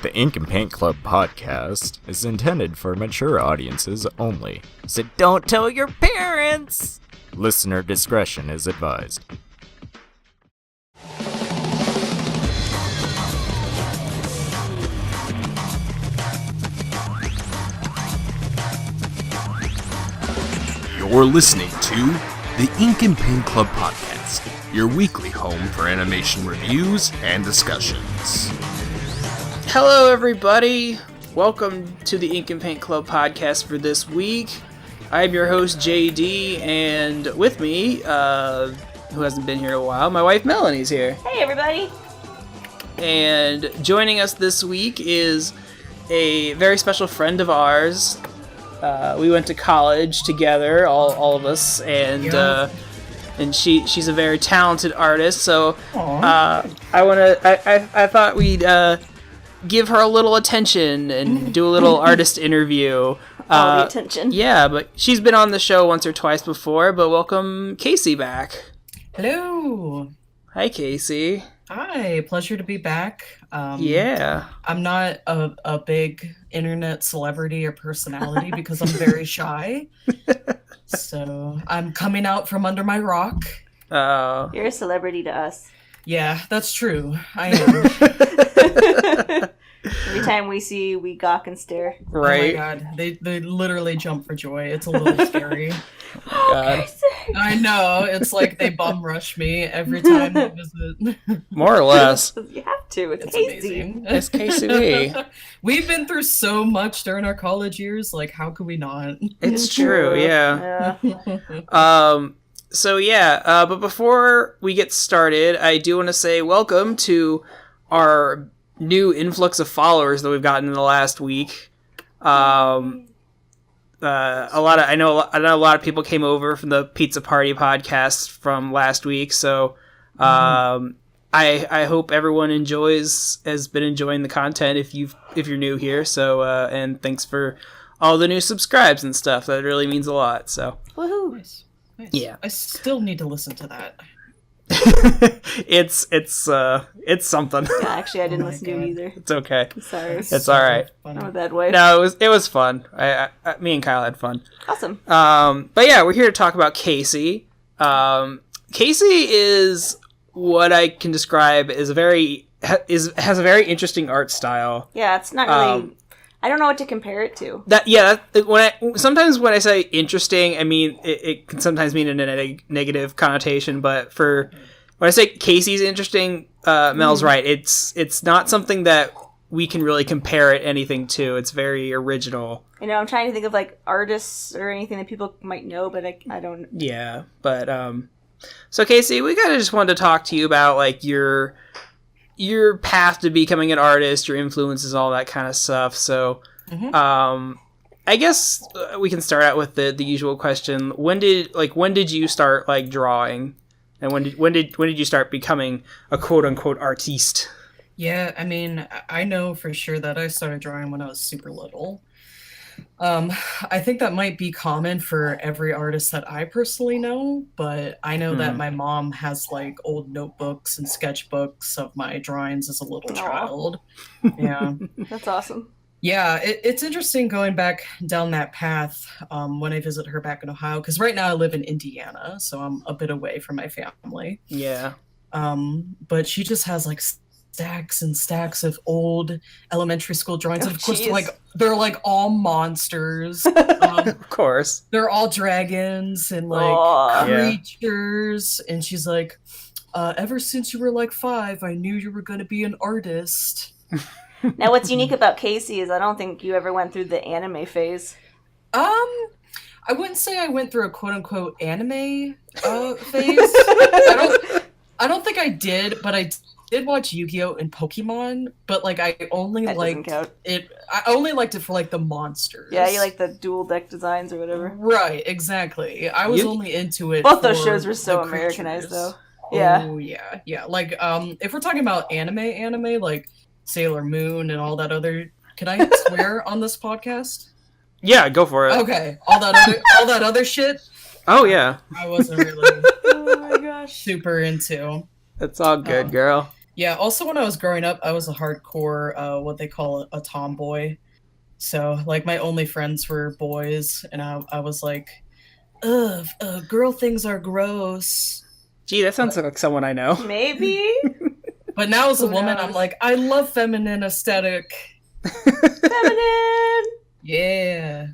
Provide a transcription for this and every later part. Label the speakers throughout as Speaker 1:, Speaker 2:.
Speaker 1: The Ink and Paint Club podcast is intended for mature audiences only, so don't tell your parents! Listener discretion is advised. You're listening to the Ink and Paint Club podcast, your weekly home for animation reviews and discussions.
Speaker 2: Hello, everybody. Welcome to the Ink and Paint Club podcast for this week. I'm your host, JD, and with me, who hasn't been here in a while, my wife, Melanie's here.
Speaker 3: Hey, everybody.
Speaker 2: And joining us this week is a very special friend of ours. We went to college together, all of us, and she's a very talented artist. So I thought we'd give her a little attention and do a little artist interview.
Speaker 3: All the attention.
Speaker 2: Yeah, but she's been on the show once or twice before. But welcome Casey back.
Speaker 4: Hello.
Speaker 2: Hi, Casey.
Speaker 4: Hi, pleasure to be back.
Speaker 2: Yeah.
Speaker 4: I'm not a big internet celebrity or personality because I'm very shy. So I'm coming out from under my rock.
Speaker 3: You're a celebrity to us.
Speaker 4: Yeah, that's true. I am.
Speaker 3: Every time we see you, we gawk and stare.
Speaker 2: Right.
Speaker 4: Oh my god, they literally jump for joy. It's a little scary.
Speaker 2: God.
Speaker 4: I know, it's like they bum rush me every time they visit.
Speaker 2: More or less.
Speaker 3: You have to. It's Casey.
Speaker 4: Amazing.
Speaker 2: It's Casey.
Speaker 4: We've been through so much during our college years. Like, how could we not?
Speaker 2: It's true, yeah. But before we get started, I do want to say welcome to our new influx of followers that we've gotten in the last week. I know a lot of people came over from the Pizza Party podcast from last week, so I hope everyone has been enjoying the content if you're new here. So and thanks for all the new subscribes and stuff. That really means a lot. So
Speaker 3: Woohoo!
Speaker 4: Nice.
Speaker 2: Yeah.
Speaker 4: I still need to listen to that.
Speaker 2: it's something.
Speaker 3: Yeah, actually, I didn't
Speaker 4: my
Speaker 3: listen to
Speaker 4: God.
Speaker 3: it either.
Speaker 2: It's okay.
Speaker 3: I'm sorry.
Speaker 2: It's all right.
Speaker 3: Not in a bad way.
Speaker 2: No, it was fun. Me and Kyle had fun.
Speaker 3: Awesome.
Speaker 2: But yeah, we're here to talk about Casey. Casey is what I can describe as has a very interesting art style.
Speaker 3: Yeah, it's not really... I don't know what to compare it to.
Speaker 2: Sometimes when I say interesting, I mean it can sometimes mean in a negative connotation. But when I say Casey's interesting, Mel's right. It's not something that we can really compare it anything to. It's very original.
Speaker 3: You know, I'm trying to think of like artists or anything that people might know, but I don't.
Speaker 2: Yeah, but so Casey, we kind of just wanted to talk to you about like your path to becoming an artist, your influences, all that kind of stuff. So, I guess we can start out with the usual question. When did you start like drawing, and when did you start becoming a quote unquote artiste?
Speaker 4: Yeah, I mean, I know for sure that I started drawing when I was super little. I think that might be common for every artist that I personally know, but I know that my mom has like old notebooks and sketchbooks of my drawings as a little child. Yeah.
Speaker 3: That's awesome.
Speaker 4: Yeah, it's interesting going back down that path when I visit her back in Ohio, because right now I live in Indiana, so I'm a bit away from my family.
Speaker 2: Yeah.
Speaker 4: But she just has like stacks and stacks of old elementary school drawings. And of course, they're like all monsters.
Speaker 2: Of course.
Speaker 4: They're all dragons and like creatures. And she's like, ever since you were like 5, I knew you were going to be an artist.
Speaker 3: Now, what's unique about Casey is I don't think you ever went through the anime phase.
Speaker 4: I wouldn't say I went through a quote unquote anime phase. I don't think I did, but I did watch Yu-Gi-Oh! And Pokemon, but like I only liked it. I only liked it for like the monsters.
Speaker 3: Yeah, you like the dual deck designs or whatever.
Speaker 4: Right, exactly. I was only into it.
Speaker 3: Both those shows were so Americanized, though. Yeah.
Speaker 4: Oh yeah. Like if we're talking about anime, like Sailor Moon and all that other. Can I swear on this podcast?
Speaker 2: Yeah, go for it.
Speaker 4: Okay, all that other shit.
Speaker 2: Oh yeah.
Speaker 4: I wasn't really.
Speaker 3: Oh my gosh.
Speaker 4: Super into.
Speaker 2: It's all good, girl.
Speaker 4: Yeah, also when I was growing up, I was a hardcore, what they call a tomboy. So, like, my only friends were boys, and I was like, ugh, girl things are gross.
Speaker 2: Gee, that sounds like someone I know.
Speaker 3: Maybe.
Speaker 4: But now as a
Speaker 3: Who
Speaker 4: woman,
Speaker 3: knows?
Speaker 4: I'm like, I love feminine aesthetic.
Speaker 3: Feminine.
Speaker 4: Yeah.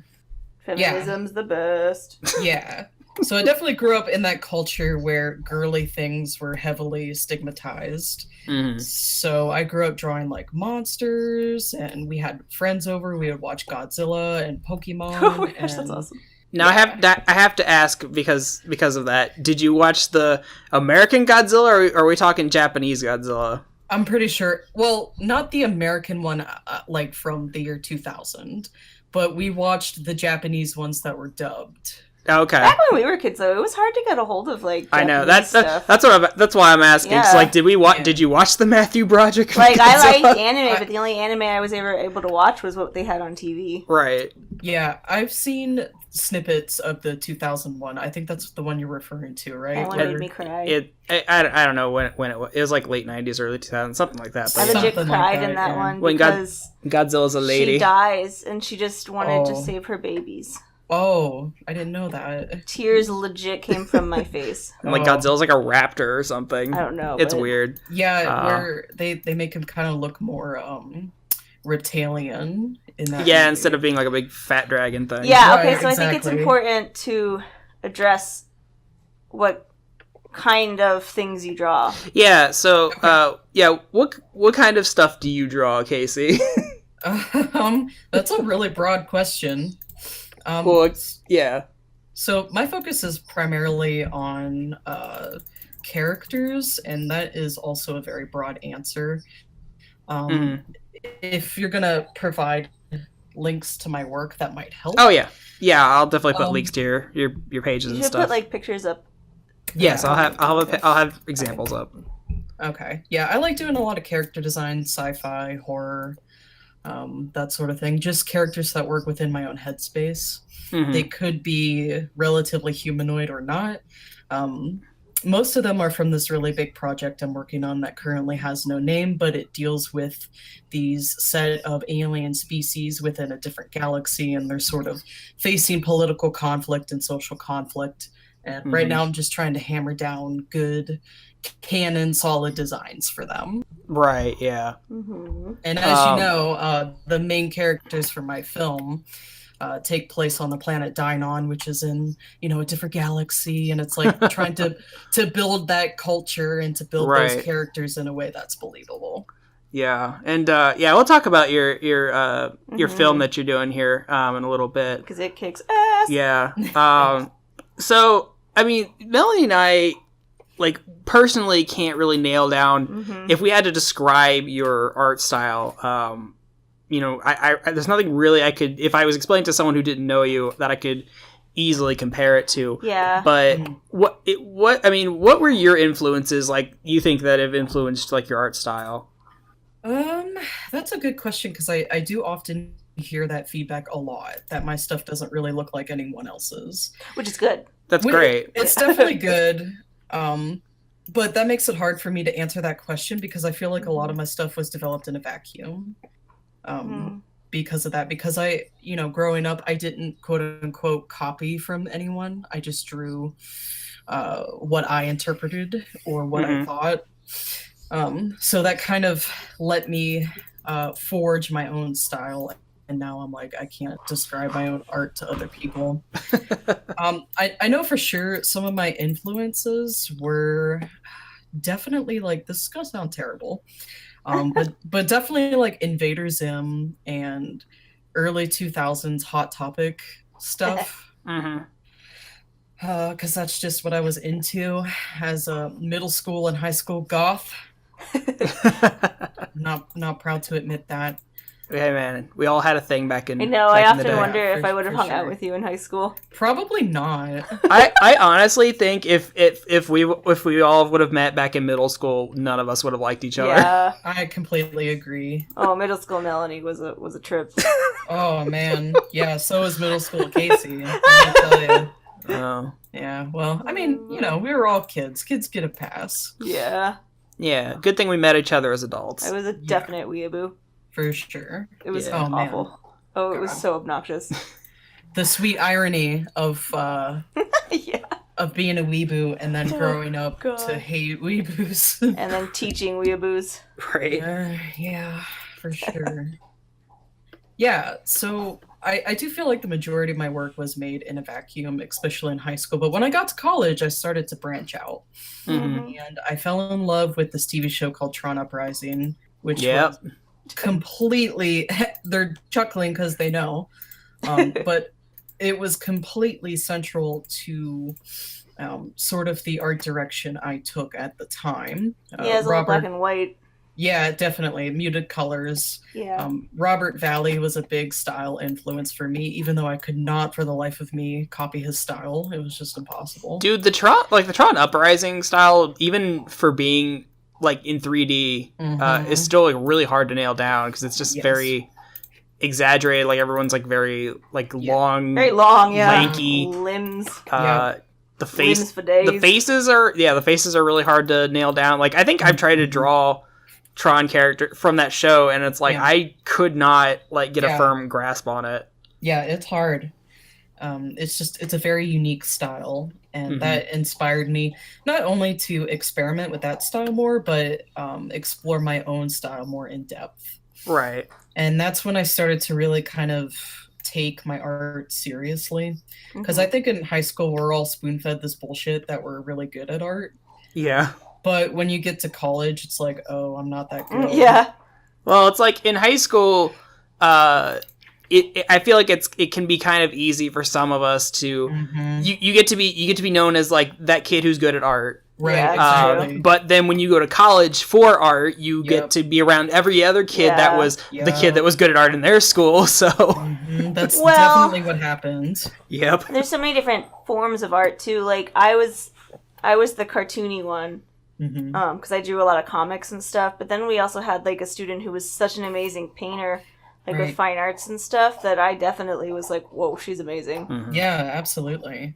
Speaker 3: Feminism's the best.
Speaker 4: Yeah. So I definitely grew up in that culture where girly things were heavily stigmatized.
Speaker 2: Mhm.
Speaker 4: So I grew up drawing like monsters, and we had friends over. We would watch Godzilla and Pokemon.
Speaker 3: Oh my gosh,
Speaker 4: and
Speaker 3: that's awesome.
Speaker 2: Now I have to ask because of that. Did you watch the American Godzilla, or are we talking Japanese Godzilla?
Speaker 4: I'm pretty sure. Well, not the American one, like from the year 2000, but we watched the Japanese ones that were dubbed.
Speaker 2: Okay.
Speaker 3: Back when we were kids, though, it was hard to get a hold of like.
Speaker 2: I know
Speaker 3: Japanese
Speaker 2: that's
Speaker 3: stuff.
Speaker 2: that's why I'm asking. 'Cause,
Speaker 3: Yeah.
Speaker 2: like, did
Speaker 4: Yeah.
Speaker 2: Did you watch the Matthew Broderick?
Speaker 3: Like I
Speaker 2: Godzilla?
Speaker 3: liked anime, but the only anime I was ever able to watch was what they had on TV.
Speaker 2: Right.
Speaker 4: Yeah, I've seen snippets of the 2001. I think that's the one you're referring to, right?
Speaker 3: That one
Speaker 4: Where-
Speaker 3: made me cry.
Speaker 2: I don't know when it was. It was like late 90s, early 2000s, something like that.
Speaker 3: I
Speaker 2: But
Speaker 3: legit
Speaker 4: Something like
Speaker 3: cried
Speaker 4: that,
Speaker 3: in that
Speaker 4: yeah.
Speaker 3: one
Speaker 2: When
Speaker 3: because
Speaker 2: Godzilla's a lady.
Speaker 3: she dies and she just wanted to
Speaker 4: Oh.
Speaker 3: save her babies.
Speaker 4: Oh, I didn't know that.
Speaker 3: Tears legit came from my face.
Speaker 2: And, like,
Speaker 4: Oh.
Speaker 2: Godzilla's like a raptor or something.
Speaker 3: I don't know.
Speaker 2: It's
Speaker 3: but
Speaker 2: weird.
Speaker 4: Yeah, where they make him kind of look more reptilian in that.
Speaker 2: Yeah,
Speaker 4: movie.
Speaker 2: instead of being like a big fat dragon thing.
Speaker 3: Yeah,
Speaker 4: Right,
Speaker 3: okay, so I think it's
Speaker 4: exactly.
Speaker 3: important to address what kind of things you draw.
Speaker 2: Yeah. So, what kind of stuff do you draw, Casey?
Speaker 4: That's a really broad question.
Speaker 2: Well, yeah.
Speaker 4: So my focus is primarily on characters, and that is also a very broad answer. If you're gonna provide links to my work, that might help.
Speaker 2: Oh yeah. Yeah, I'll definitely put
Speaker 4: Um,
Speaker 2: links to your pages
Speaker 3: You
Speaker 2: and
Speaker 3: should
Speaker 2: stuff.
Speaker 3: put like pictures up.
Speaker 2: Yes,
Speaker 4: Yeah.
Speaker 2: I'll have examples up.
Speaker 4: Okay. Yeah, I like doing a lot of character design, sci-fi, horror, that sort of thing. Just characters that work within my own headspace.
Speaker 2: Mhm.
Speaker 4: They could be relatively humanoid or not. Most of them are from this really big project I'm working on that currently has no name, but it deals with these set of alien species within a different galaxy, and they're sort of facing political conflict and social conflict. And right
Speaker 2: Mhm.
Speaker 4: now I'm just trying to hammer down good canon solid designs for them.
Speaker 2: Right. Yeah.
Speaker 3: Mm-hmm.
Speaker 4: And as
Speaker 2: Um,
Speaker 4: you know, the main characters for my film take place on the planet Dynon, which is in a different galaxy, and it's like trying to build that culture and to build
Speaker 2: Right.
Speaker 4: those characters in a way that's believable.
Speaker 2: Yeah. And we'll talk about your
Speaker 3: Mhm.
Speaker 2: film that you're doing here in a little bit.
Speaker 3: Because it kicks ass.
Speaker 2: Yeah. So I mean, Melanie and I, like, personally can't really nail down
Speaker 3: Mm-hmm.
Speaker 2: if we had to describe your art style. I there's nothing really I could, if I was explaining to someone who didn't know you, that I could easily compare it to.
Speaker 3: Yeah.
Speaker 2: But
Speaker 4: Mhm.
Speaker 2: what were your influences, like, you think that have influenced, like, your art style?
Speaker 4: That's a good question, because I do often hear that feedback a lot, that my stuff doesn't really look like anyone else's.
Speaker 3: Which is good.
Speaker 2: That's
Speaker 4: Wait,
Speaker 2: great.
Speaker 4: It's definitely good. But that makes it hard for me to answer that question, because I feel like a lot of my stuff was developed in a vacuum.
Speaker 3: Mhm.
Speaker 4: Because of that, because I, growing up, I didn't quote unquote copy from anyone. I just drew what I interpreted or what I
Speaker 2: Mhm.
Speaker 4: thought. So that kind of let me forge my own style. And now I'm like, I can't describe my own art to other people. I know for sure some of my influences were definitely, like, this is gonna sound terrible, but definitely like Invader Zim and early 2000s Hot Topic stuff,
Speaker 2: Mhm.
Speaker 4: because that's just what I was into as a middle school and high school goth. Not proud to admit that.
Speaker 2: Hey man, we all had a thing back in.
Speaker 3: I know.
Speaker 2: back
Speaker 3: I
Speaker 2: in the
Speaker 3: often
Speaker 2: day.
Speaker 3: wonder if
Speaker 4: For-
Speaker 3: I would have
Speaker 4: for
Speaker 3: hung out
Speaker 4: sure.
Speaker 3: with you in high school.
Speaker 4: Probably not.
Speaker 2: I honestly think if we all would have met back in middle school, none of us would have liked each other.
Speaker 3: Yeah.
Speaker 4: I completely agree.
Speaker 3: Oh, middle school Melanie was a trip.
Speaker 4: Oh man, yeah. So is middle school Casey. Let me tell you.
Speaker 2: Oh.
Speaker 4: Yeah. Well, I mean, we were all kids. Kids get a pass.
Speaker 3: Yeah.
Speaker 2: Yeah, good thing we met each other as adults.
Speaker 3: I was a definite weeaboo.
Speaker 4: For sure.
Speaker 3: It was
Speaker 2: Yeah.
Speaker 3: awful.
Speaker 4: Man.
Speaker 3: Oh, it was so obnoxious.
Speaker 4: The sweet irony of
Speaker 3: Yeah.
Speaker 4: of being a weeboo and then growing up
Speaker 3: God.
Speaker 4: to hate weeboos.
Speaker 3: And then teaching weeaboos.
Speaker 2: Right.
Speaker 4: Yeah, for sure. Yeah, so I do feel like the majority of my work was made in a vacuum, especially in high school. But when I got to college, I started to branch out.
Speaker 2: Mhm.
Speaker 4: And I fell in love with this TV show called Tron Uprising, which
Speaker 2: Yep.
Speaker 4: was completely, they're chuckling because they know, but it was completely central to sort of the art direction I took at the time.
Speaker 3: Yeah, it's all black and white.
Speaker 4: Yeah, definitely. Muted colors.
Speaker 3: Yeah.
Speaker 4: Robert Valley was a big style influence for me, even though I could not for the life of me copy his style. It was just impossible.
Speaker 2: Dude, the Tron Uprising style, even for being like in 3D, is still like really hard to nail down because it's just very exaggerated. Like everyone's like very like long,
Speaker 3: very long,
Speaker 2: lanky
Speaker 3: limbs.
Speaker 2: The face,
Speaker 3: Limbs for days.
Speaker 2: the faces are really hard to nail down. Like I think I've tried to draw Tron character from that show, and it's like I could not like get a firm grasp on it.
Speaker 4: Yeah, it's hard. It's a very unique style, and that inspired me not only to experiment with that style more, but explore my own style more in depth.
Speaker 2: Right.
Speaker 4: And that's when I started to really kind of take my art seriously, because I think in high school we're all spoon-fed this bullshit that we're really good at art.
Speaker 2: Yeah.
Speaker 4: But when you get to college, it's like, oh, I'm not that good.
Speaker 3: Yeah.
Speaker 2: Well, it's like in high school, I feel like it can be kind of easy for some of us to you get to be known as like that kid who's good at art.
Speaker 4: Right.
Speaker 3: Yeah,
Speaker 4: Exactly.
Speaker 2: But then when you go to college for art, you get to be around every other kid that was the kid that was good at art in their school. So
Speaker 4: that's definitely what happened.
Speaker 2: Yep.
Speaker 3: There's so many different forms of art too. Like I was the cartoony one. Because I drew a lot of comics and stuff, but then we also had like a student who was such an amazing painter, like with fine arts and stuff, that I definitely was like, whoa, she's amazing.
Speaker 4: Yeah, absolutely.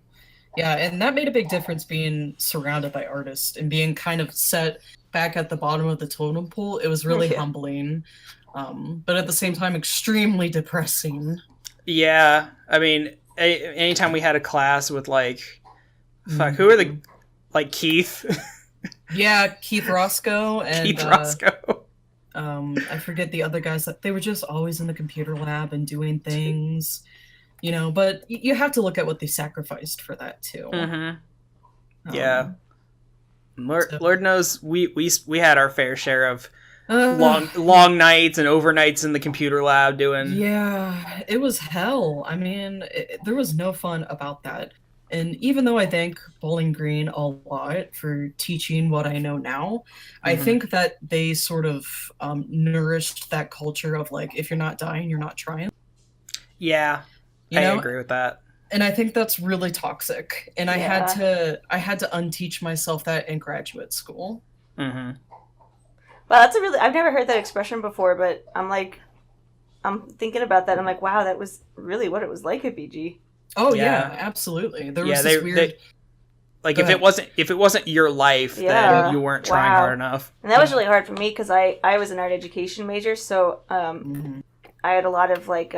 Speaker 4: Yeah, and that made a big difference, being surrounded by artists and being kind of set back at the bottom of the totem pole. It was really humbling, but at the same time extremely depressing.
Speaker 2: Yeah, I mean, anytime we had a class with like who are the like Keith
Speaker 4: Yeah, Keith Roscoe and
Speaker 2: Keith Roscoe.
Speaker 4: I forget the other guys. That they were just always in the computer lab and doing things, you know. But you have to look at what they sacrificed for that too.
Speaker 2: Yeah, Lord knows we had our fair share of long nights and overnights in the computer lab doing.
Speaker 4: Yeah, it was hell. I mean, there was no fun about that. And even though I thank Bowling Green a lot for teaching what I know now, I think that they sort of nourished that culture of like, if you're not dying, you're not trying.
Speaker 2: Yeah, I agree with that.
Speaker 4: And I think that's really toxic. And I had to unteach myself that in graduate school.
Speaker 3: Well, that's I've never heard that expression before, but I'm thinking about that. I'm like, wow, that was really what it was like at BG.
Speaker 4: Oh yeah, absolutely. There was this weird.
Speaker 2: Like if it wasn't your life, then you weren't trying hard enough.
Speaker 3: And that was really hard for me because I was an art education major, so I had a lot of like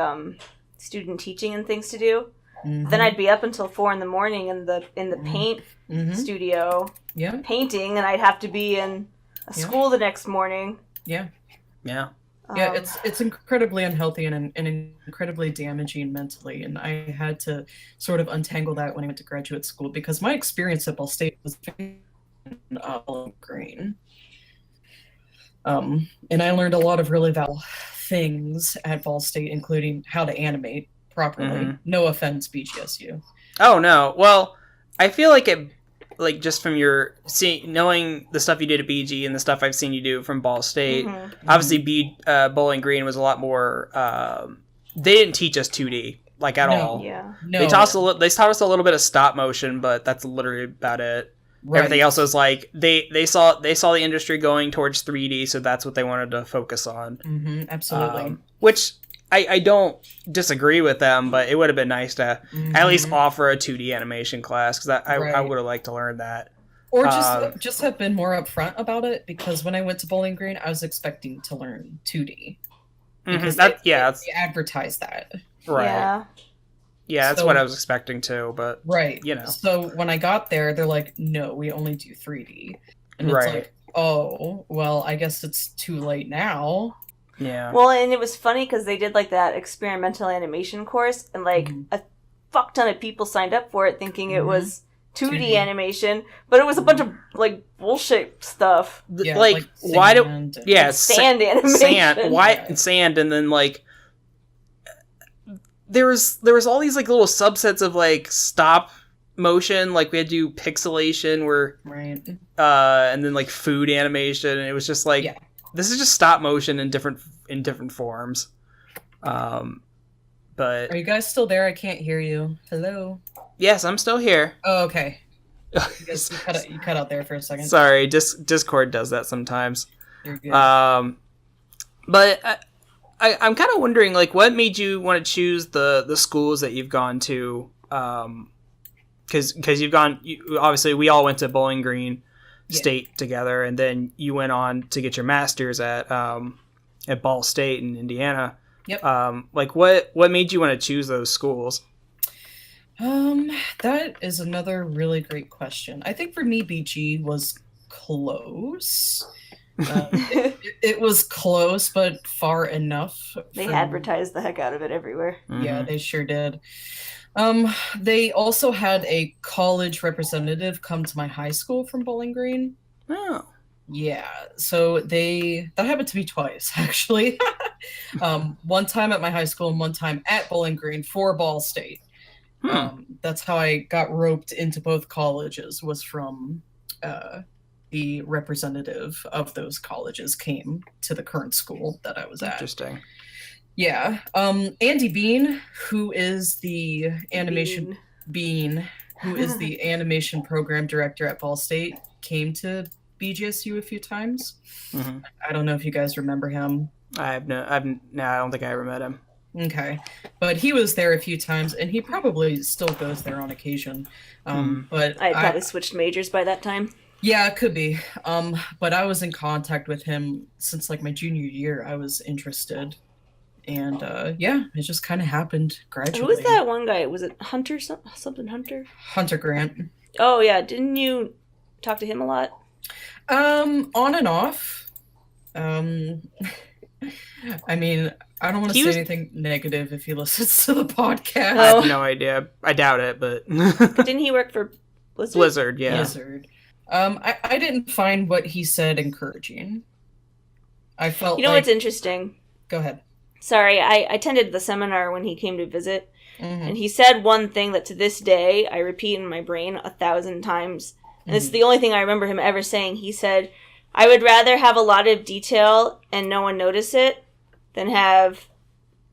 Speaker 3: student teaching and things to do. Then I'd be up until 4 a.m. in the paint studio, painting, and I'd have to be in a school the next morning.
Speaker 4: Yeah.
Speaker 2: Yeah,
Speaker 4: it's incredibly unhealthy and incredibly damaging mentally, and I had to sort of untangle that when I went to graduate school, because my experience at Ball State was green. And I learned a lot of really valuable things at Ball State, including how to animate properly. No offense, BGSU.
Speaker 2: Oh no, well, I feel like just from your knowing the stuff you did at BG and the stuff I've seen you do from Ball State, obviously Bowling Green was a lot more. They didn't teach us 2D like at all.
Speaker 3: Yeah,
Speaker 2: no. They taught us a little bit of stop motion, but that's literally about it. Right. Everything else was like they saw the industry going towards 3D, so that's what they wanted to focus on.
Speaker 4: Absolutely.
Speaker 2: Which I don't disagree with them, but it would have been nice to at least offer a 2D animation class, because I would have liked to learn that.
Speaker 4: Or just have been more upfront about it, because when I went to Bowling Green, I was expecting to learn 2D. Because they advertised that.
Speaker 2: Right. Yeah, that's what I was expecting too, but
Speaker 4: right.
Speaker 2: You know.
Speaker 4: So when I got there, they're like, "No, we only do 3D." And it's like, "Oh, well, I guess it's too late now."
Speaker 2: Yeah.
Speaker 3: Well, and it was funny because they did like that experimental animation course, and like a fuck ton of people signed up for it thinking it was 2D animation, but it was a bunch of like bullshit stuff.
Speaker 2: Yeah, like why do
Speaker 3: sand animation?
Speaker 2: Sand, and then like there was all these like little subsets of like stop motion, like we had to do pixelation where and then like food animation, and it was just like this is just stop motion in different forms. But
Speaker 4: are you guys still there? I can't hear you. Hello.
Speaker 2: Yes, I'm still here.
Speaker 4: Oh, okay. You cut out there for a second.
Speaker 2: Sorry, Discord does that sometimes.
Speaker 4: You're good.
Speaker 2: But I'm kind of wondering, like, what made you want to choose the schools that you've gone to? Because obviously we all went to Bowling Green State together, and then you went on to get your master's at Ball State in Indiana.
Speaker 4: Yep.
Speaker 2: Like, what made you want to choose those schools?
Speaker 4: That is another really great question. I think for me, BG was close. It was close, but far enough.
Speaker 3: They advertised the heck out of it everywhere.
Speaker 4: Yeah, they sure did. They also had a college representative come to my high school from Bowling Green.
Speaker 2: Oh.
Speaker 4: Yeah, so that happened to me twice, actually. One time at my high school and one time at Bowling Green for Ball State. That's how I got roped into both colleges, was from the representative of those colleges came to the current school that I was at.
Speaker 2: Interesting.
Speaker 4: Yeah. Andy Bean, who is the animation who is the animation program director at Ball State, came to BGSU a few times. I don't know if you guys remember him.
Speaker 2: I don't think I ever met him.
Speaker 4: Okay, but he was there a few times, and he probably still goes there on occasion. But
Speaker 3: I had probably switched majors by that time.
Speaker 4: Yeah, it could be. But I was in contact with him since like my junior year. I was interested, and it just kind of happened gradually.
Speaker 3: Who was that one guy? Was it Hunter? Something Hunter?
Speaker 4: Hunter Grant.
Speaker 3: Oh yeah, didn't you talk to him a lot?
Speaker 4: On and off. I mean, I don't want to say anything negative if he listens to the podcast.
Speaker 2: I have no idea. I doubt it, but
Speaker 3: didn't he work for Blizzard?
Speaker 2: Blizzard, yeah.
Speaker 4: Blizzard. I didn't find what he said encouraging. I felt
Speaker 3: what's interesting?
Speaker 4: Go ahead.
Speaker 3: Sorry, I attended the seminar when he came to visit, and he said one thing that to this day I repeat in my brain 1,000 times, and it's the only thing I remember him ever saying. He said, I would rather have a lot of detail and no one notice it than have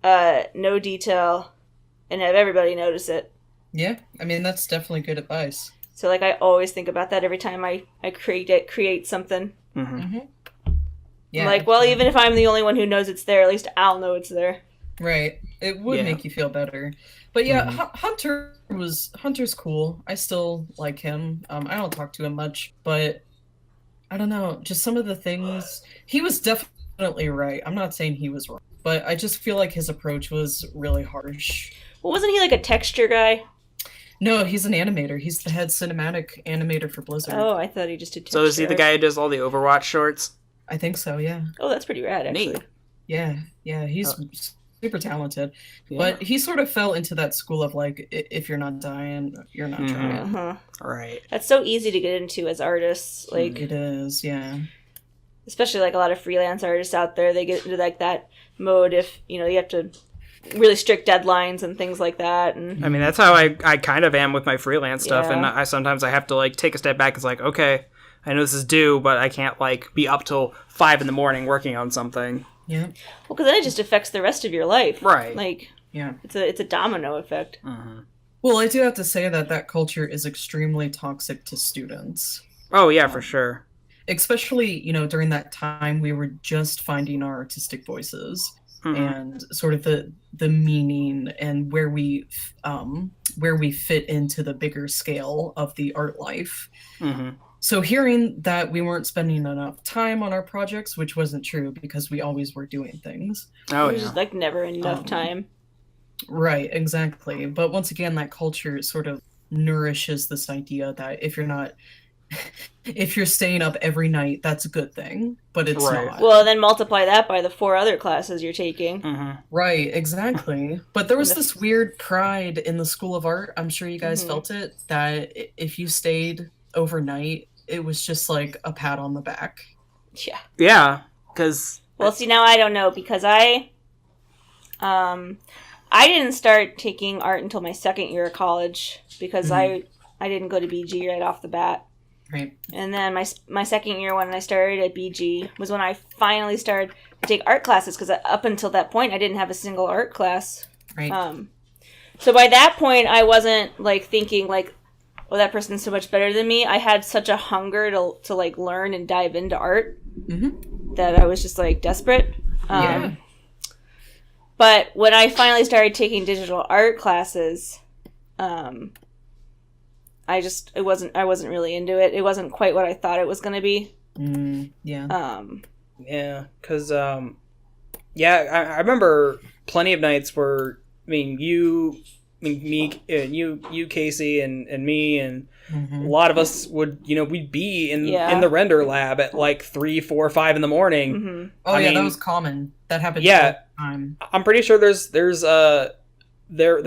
Speaker 3: no detail and have everybody notice it.
Speaker 4: Yeah, I mean, that's definitely good advice.
Speaker 3: So, like, I always think about that every time I create something. Yeah, I'm like, well, even if I'm the only one who knows it's there, at least I'll know it's there.
Speaker 4: Right. It would make you feel better. But yeah, Hunter's cool. I still like him. I don't talk to him much, but I don't know, just some of the things, he was definitely right. I'm not saying he was wrong, but I just feel like his approach was really harsh.
Speaker 3: Well, wasn't he like a texture guy?
Speaker 4: No, he's an animator. He's the head cinematic animator for Blizzard.
Speaker 3: Oh, I thought he just did texture.
Speaker 2: So is he the guy who does all the Overwatch shorts?
Speaker 4: I think so, yeah.
Speaker 3: Oh, that's pretty rad, actually.
Speaker 2: Neat.
Speaker 4: Yeah, he's super talented. Yeah. But he sort of fell into that school of like, if you're not dying, you're not trying.
Speaker 2: Right.
Speaker 3: That's so easy to get into as artists. Like,
Speaker 4: it is, yeah.
Speaker 3: Especially like a lot of freelance artists out there, they get into like that mode if, you have to really strict deadlines and things like that. And
Speaker 2: I mean, that's how I kind of am with my freelance stuff. And I sometimes I have to like take a step back. It's like, okay, I know this is due, but I can't like be up till 5 a.m. working on something.
Speaker 4: Yeah.
Speaker 3: Well, because then it just affects the rest of your life.
Speaker 2: Right.
Speaker 3: Like,
Speaker 4: yeah,
Speaker 3: it's a domino effect.
Speaker 4: Well, I do have to say that culture is extremely toxic to students.
Speaker 2: Oh, yeah, for sure.
Speaker 4: Especially, during that time we were just finding our artistic voices and sort of the meaning and where we fit into the bigger scale of the art life. So hearing that we weren't spending enough time on our projects, which wasn't true because we always were doing things.
Speaker 2: Oh,
Speaker 3: There's
Speaker 2: yeah.
Speaker 3: just like never enough time.
Speaker 4: Right, exactly. But once again, that culture sort of nourishes this idea that if you're staying up every night, that's a good thing, but it's
Speaker 2: Right.
Speaker 4: not.
Speaker 3: Well, then multiply that by the 4 other classes you're taking.
Speaker 2: Mm-hmm.
Speaker 4: Right, exactly. But there was this weird pride in the School of Art, I'm sure you guys felt it, that if you stayed overnight, it was just like a pat on the back.
Speaker 3: Yeah.
Speaker 2: Yeah, because...
Speaker 3: Well, see, now I don't know, because I didn't start taking art until my second year of college, because I didn't go to BG right off the bat.
Speaker 4: Right.
Speaker 3: And then my second year when I started at BG was when I finally started to take art classes, because up until that point I didn't have a single art class.
Speaker 4: Right.
Speaker 3: So by that point I wasn't like thinking like, oh, that person's so much better than me. I had such a hunger to like learn and dive into art that I was just like desperate.
Speaker 4: Yeah.
Speaker 3: But when I finally started taking digital art classes, I wasn't really into it. It wasn't quite what I thought it was going to be.
Speaker 4: Yeah.
Speaker 2: Yeah, because, I remember plenty of nights where, you, Casey, and me, and a lot of us would, we'd be in the render lab at like 3, 4, 5 in the morning.
Speaker 3: Mm-hmm.
Speaker 4: Oh, that was common. That happened all the time.
Speaker 2: I'm pretty sure there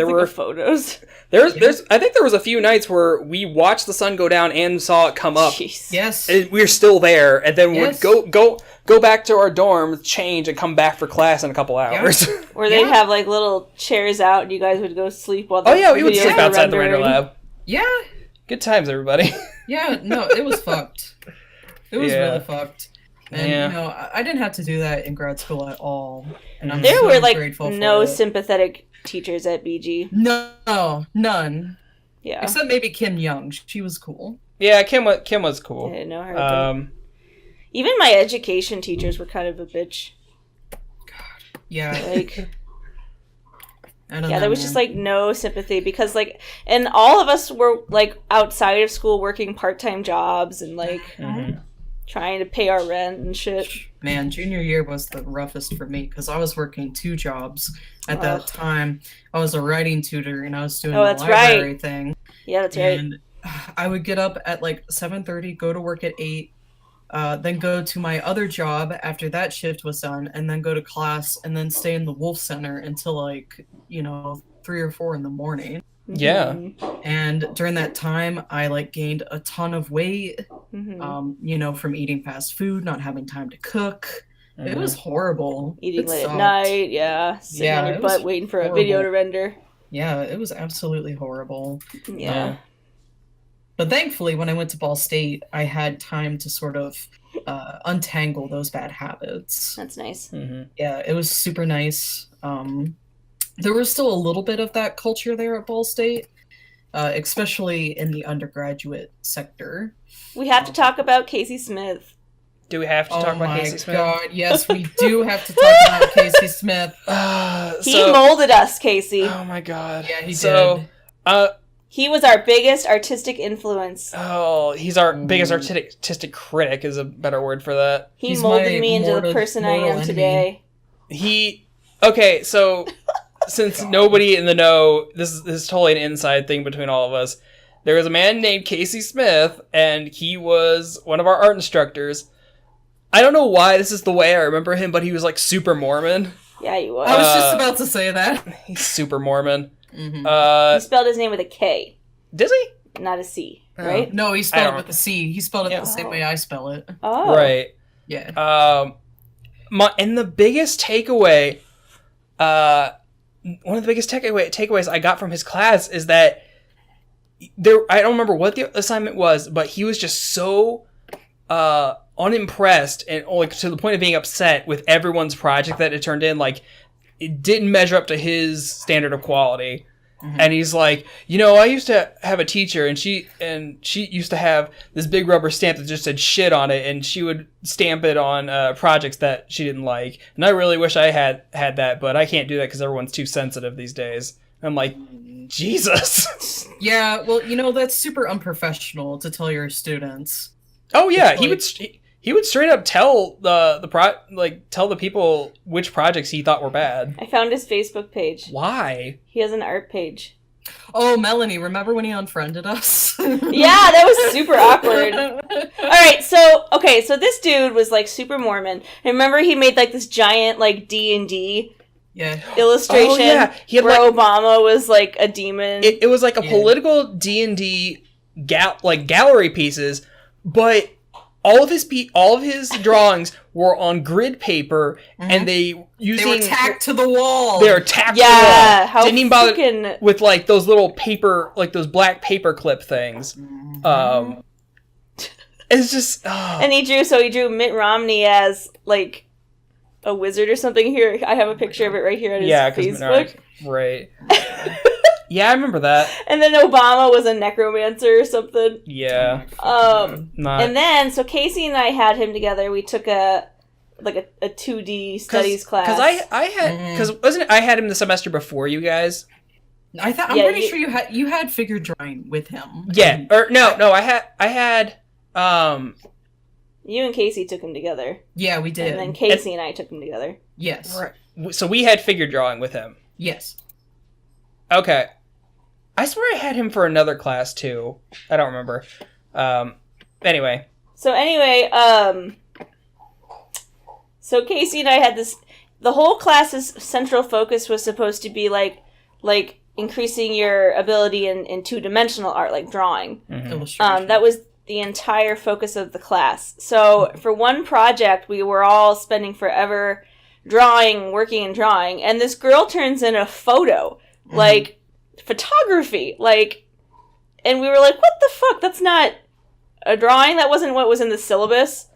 Speaker 2: were
Speaker 3: photos.
Speaker 2: I think there was a few nights where we watched the sun go down and saw it come up.
Speaker 3: Jeez.
Speaker 4: Yes.
Speaker 2: And we were still there, and then would go back to our dorm, change, and come back for class in a couple hours.
Speaker 4: Yeah.
Speaker 3: Or they'd have like little chairs out, and you guys would go sleep while the
Speaker 2: we would
Speaker 3: videos
Speaker 2: sleep
Speaker 3: were
Speaker 2: outside the render
Speaker 3: rendering.
Speaker 2: lab.
Speaker 4: Yeah.
Speaker 2: Good times, everybody.
Speaker 4: Yeah, no, it was fucked. It was really fucked. And,
Speaker 2: Yeah.
Speaker 4: I didn't have to do that in grad school at all. And I'm
Speaker 3: There
Speaker 4: so
Speaker 3: were like
Speaker 4: grateful
Speaker 3: no
Speaker 4: for it.
Speaker 3: sympathetic teachers at BG.
Speaker 4: No, none.
Speaker 3: Yeah.
Speaker 4: Except maybe Kim Young. She was cool.
Speaker 2: Yeah, Kim was
Speaker 3: I
Speaker 2: cool.
Speaker 3: didn't know her. Even my education teachers were kind of a bitch.
Speaker 4: Yeah.
Speaker 3: Like,
Speaker 4: I don't
Speaker 3: yeah,
Speaker 4: know,
Speaker 3: there was
Speaker 4: man.
Speaker 3: just like no sympathy because like, and all of us were like outside of school working part-time jobs and like trying to pay our rent and shit.
Speaker 4: Man, junior year was the roughest for me because I was working 2 jobs at that time. I was a writing tutor and I was doing the library thing.
Speaker 3: Yeah, that's right.
Speaker 4: And I would get up at like 7:30, go to work at 8, then go to my other job after that shift was done, and then go to class and then stay in the Wolf Center until like, 3 or 4 in the morning.
Speaker 2: Yeah.
Speaker 4: And during that time, I like gained a ton of weight,
Speaker 3: Mm-hmm.
Speaker 4: from eating fast food, not having time to cook. It was horrible.
Speaker 3: Eating
Speaker 4: It
Speaker 3: late at
Speaker 4: sucked.
Speaker 3: night, sitting on
Speaker 4: it
Speaker 3: your
Speaker 4: was
Speaker 3: butt waiting for a video
Speaker 4: horrible.
Speaker 3: to render.
Speaker 4: Yeah, it was absolutely horrible.
Speaker 3: Yeah.
Speaker 4: But thankfully, when I went to Ball State, I had time to sort of untangle those bad habits.
Speaker 3: That's nice.
Speaker 4: Yeah, it was super nice. There was still a little bit of that culture there at Ball State, especially in the undergraduate sector.
Speaker 3: We have to talk about Casey Smith.
Speaker 2: Do we have to talk about Casey Smith?
Speaker 4: Oh my god, yes, we do have to talk about Casey Smith.
Speaker 3: He molded us, Casey.
Speaker 2: Oh my god.
Speaker 4: Yeah, he did.
Speaker 3: He was our biggest artistic influence.
Speaker 2: Oh, he's our biggest artistic critic is a better word for that.
Speaker 3: He molded me into the person I am today.
Speaker 2: Okay, so since nobody in the know, this is totally an inside thing between all of us. There was a man named Casey Smith, and he was one of our art instructors. I don't know why this is the way I remember him, but he was like super Mormon.
Speaker 3: Yeah, he was.
Speaker 4: I was just about to say that.
Speaker 2: He's super Mormon.
Speaker 3: He spelled his name with a K.
Speaker 2: Does he?
Speaker 3: Not a C, right?
Speaker 4: No, he spelled it with a C. He spelled it the same way I spell it.
Speaker 3: Oh.
Speaker 2: Right.
Speaker 4: Yeah.
Speaker 2: And the biggest takeaway, one of the biggest takeaways I got from his class is that I don't remember what the assignment was, but he was just so unimpressed and like to the point of being upset with everyone's project that it turned in. Like it didn't measure up to his standard of quality. And he's like, I used to have a teacher and she used to have this big rubber stamp that just said shit on it, and she would stamp it on projects that she didn't like. And I really wish I had that, but I can't do that because everyone's too sensitive these days. I'm like, Jesus.
Speaker 4: Yeah, well, that's super unprofessional to tell your students.
Speaker 2: Oh yeah, he would straight up tell tell the people which projects he thought were bad.
Speaker 3: I found his Facebook page.
Speaker 2: Why?
Speaker 3: He has an art page.
Speaker 4: Oh, Melanie, remember when he unfriended us?
Speaker 3: Yeah, that was super awkward. Alright, so this dude was, like, super Mormon. And remember he made, like, this giant, like, D&D illustration?
Speaker 2: Oh, yeah. He had,
Speaker 3: where Obama was, like, a demon.
Speaker 2: It was, like, a political D&D gallery pieces, but all of his drawings were on grid paper, and they were
Speaker 4: tacked to the wall.
Speaker 2: They were tacked to the wall. How didn't even bother with like those little paper, like those black paper clip things. It's just.
Speaker 3: And he drew Mitt Romney as like a wizard or something. Here, I have a picture of it right here on his Facebook.
Speaker 2: Right. Yeah, I remember that.
Speaker 3: And then Obama was a necromancer or something.
Speaker 2: Yeah.
Speaker 3: And then, so Casey and I had him together. We took a 2D studies class.
Speaker 2: Because I had him the semester before you guys.
Speaker 4: I'm pretty sure you had figure drawing with him.
Speaker 2: Yeah. I had.
Speaker 3: You and Casey took him together.
Speaker 4: Yeah, we did.
Speaker 3: And then Casey and I took him together.
Speaker 4: Yes.
Speaker 2: Right. So we had figure drawing with him.
Speaker 4: Yes.
Speaker 2: Okay. I swear I had him for another class, too. I don't remember. Anyway.
Speaker 3: So Casey and I had this... The whole class's central focus was supposed to be, like increasing your ability in two-dimensional art, like drawing.
Speaker 4: Illustration.
Speaker 3: That was the entire focus of the class. So, for one project, we were all spending forever working and drawing, and this girl turns in a photo. Like... photography, and we were like, what the fuck, that's not a drawing, that wasn't what was in the syllabus.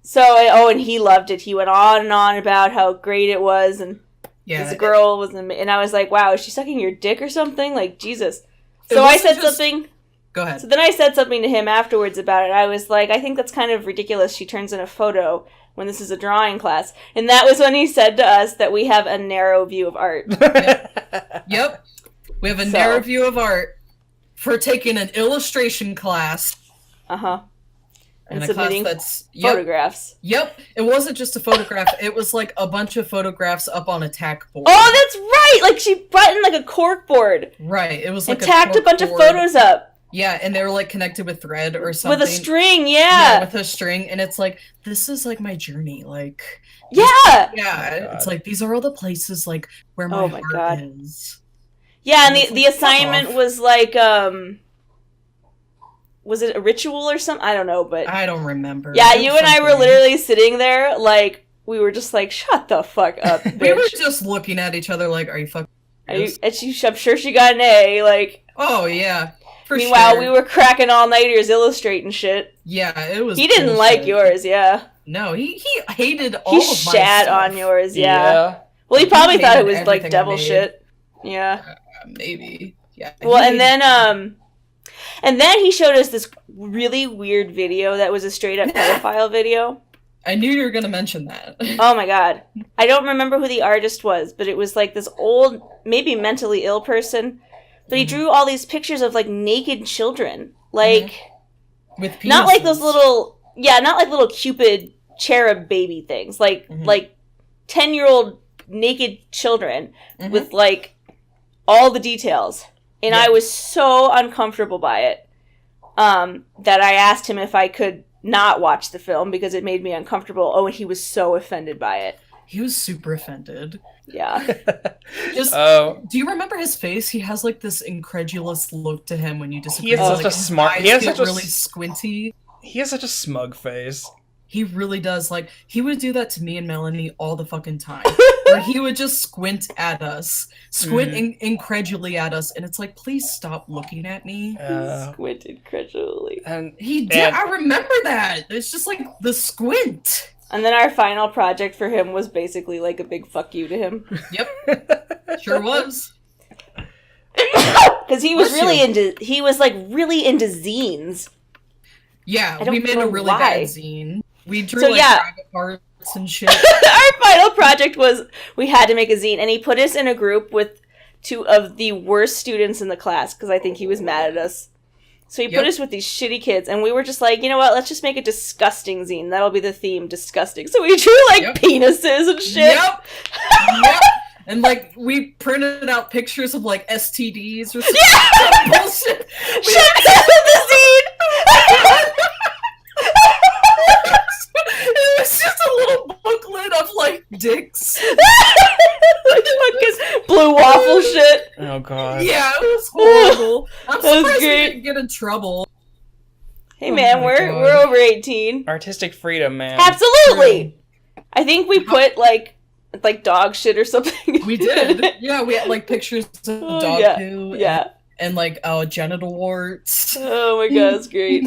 Speaker 3: So and he loved it. He went on and on about how great it was, and this girl was, and I was like, wow, is she sucking your dick or something, like, Jesus. So I said something.
Speaker 4: Go ahead.
Speaker 3: So then I said something to him afterwards about it. I was like, I think that's kind of ridiculous, she turns in a photo when this is a drawing class. And that was when he said to us that we have a narrow view of art.
Speaker 4: Yep. We have a narrow view of art for taking an illustration class.
Speaker 3: And
Speaker 4: submitting
Speaker 3: photographs.
Speaker 4: Yep. It wasn't just a photograph. It was like a bunch of photographs up on a tack board.
Speaker 3: Oh, that's right! Like she brought in like a cork board.
Speaker 4: Right. It was like
Speaker 3: and tacked a bunch of photos up.
Speaker 4: Yeah, and they were like connected with thread or something.
Speaker 3: With a string, yeah.
Speaker 4: With a string. And it's like, this is like my journey. Like
Speaker 3: yeah.
Speaker 4: Yeah. It's like these are all the places like where my heart is.
Speaker 3: Yeah, and the assignment was like, was it a ritual or something? I don't know, but...
Speaker 4: I don't remember.
Speaker 3: Yeah, you and I were literally sitting there, like, we were just like, shut the fuck up, bitch.
Speaker 4: We were just looking at each other like, are you fucking...
Speaker 3: And I'm sure she got an A, like...
Speaker 4: Oh, yeah.
Speaker 3: Meanwhile, we were cracking all-nighters illustrating shit.
Speaker 4: Yeah, it was...
Speaker 3: He didn't like yours, yeah.
Speaker 4: No, he hated all of my stuff.
Speaker 3: He shat on yours, yeah. Well, he probably thought it was, like, devil shit. Yeah.
Speaker 4: Maybe. Yeah.
Speaker 3: Well, and then he showed us this really weird video that was a straight up pedophile video.
Speaker 4: I knew you were going to mention that.
Speaker 3: Oh my god. I don't remember who the artist was, but it was like this old, maybe mentally ill person. But he drew all these pictures of like naked children. Like,
Speaker 4: with penises.
Speaker 3: Not like those little, not like little Cupid cherub baby things. Like 10-year-old naked children with like all the details. And I was so uncomfortable by it that I asked him if I could not watch the film because it made me uncomfortable. Oh, and he was so offended by it.
Speaker 4: He was super offended.
Speaker 3: Yeah.
Speaker 4: Do you remember his face? He has like this incredulous look to him when you disagree.
Speaker 2: He has such a smart...
Speaker 4: He has such really squinty.
Speaker 2: He has such a smug face.
Speaker 4: He really does. Like, he would do that to me and Melanie all the fucking time. Where he would just squint at us. Incredulously at us. And it's like, please stop looking at me.
Speaker 3: Squint incredulously.
Speaker 2: And
Speaker 4: he did. I remember that. It's just like the squint.
Speaker 3: And then our final project for him was basically like a big fuck you to him.
Speaker 4: Yep. Sure was.
Speaker 3: Because he was really into zines.
Speaker 4: Yeah, we made a really bad zine. We drew private parts and shit.
Speaker 3: Our final project was we had to make a zine, and he put us in a group with two of the worst students in the class because I think he was mad at us. So he put us with these shitty kids, and we were just like, you know what, let's just make a disgusting zine. That'll be the theme, disgusting. So we drew, penises and shit.
Speaker 4: Yep. And, we printed out pictures of, STDs or some bullshit.
Speaker 3: Shut up the zine!
Speaker 4: It was just a little booklet of, dicks.
Speaker 3: Fucking blue waffle shit.
Speaker 2: Oh, God.
Speaker 4: Yeah, it was horrible. I'm surprised we
Speaker 3: great.
Speaker 4: didn't get in trouble.
Speaker 3: Hey, man, we're over 18.
Speaker 2: Artistic freedom, man.
Speaker 3: Absolutely! I think we put, dog shit or something.
Speaker 4: We did. Yeah, we had, pictures of dog poo.
Speaker 3: Yeah.
Speaker 4: And, genital warts.
Speaker 3: Oh my god, it's great.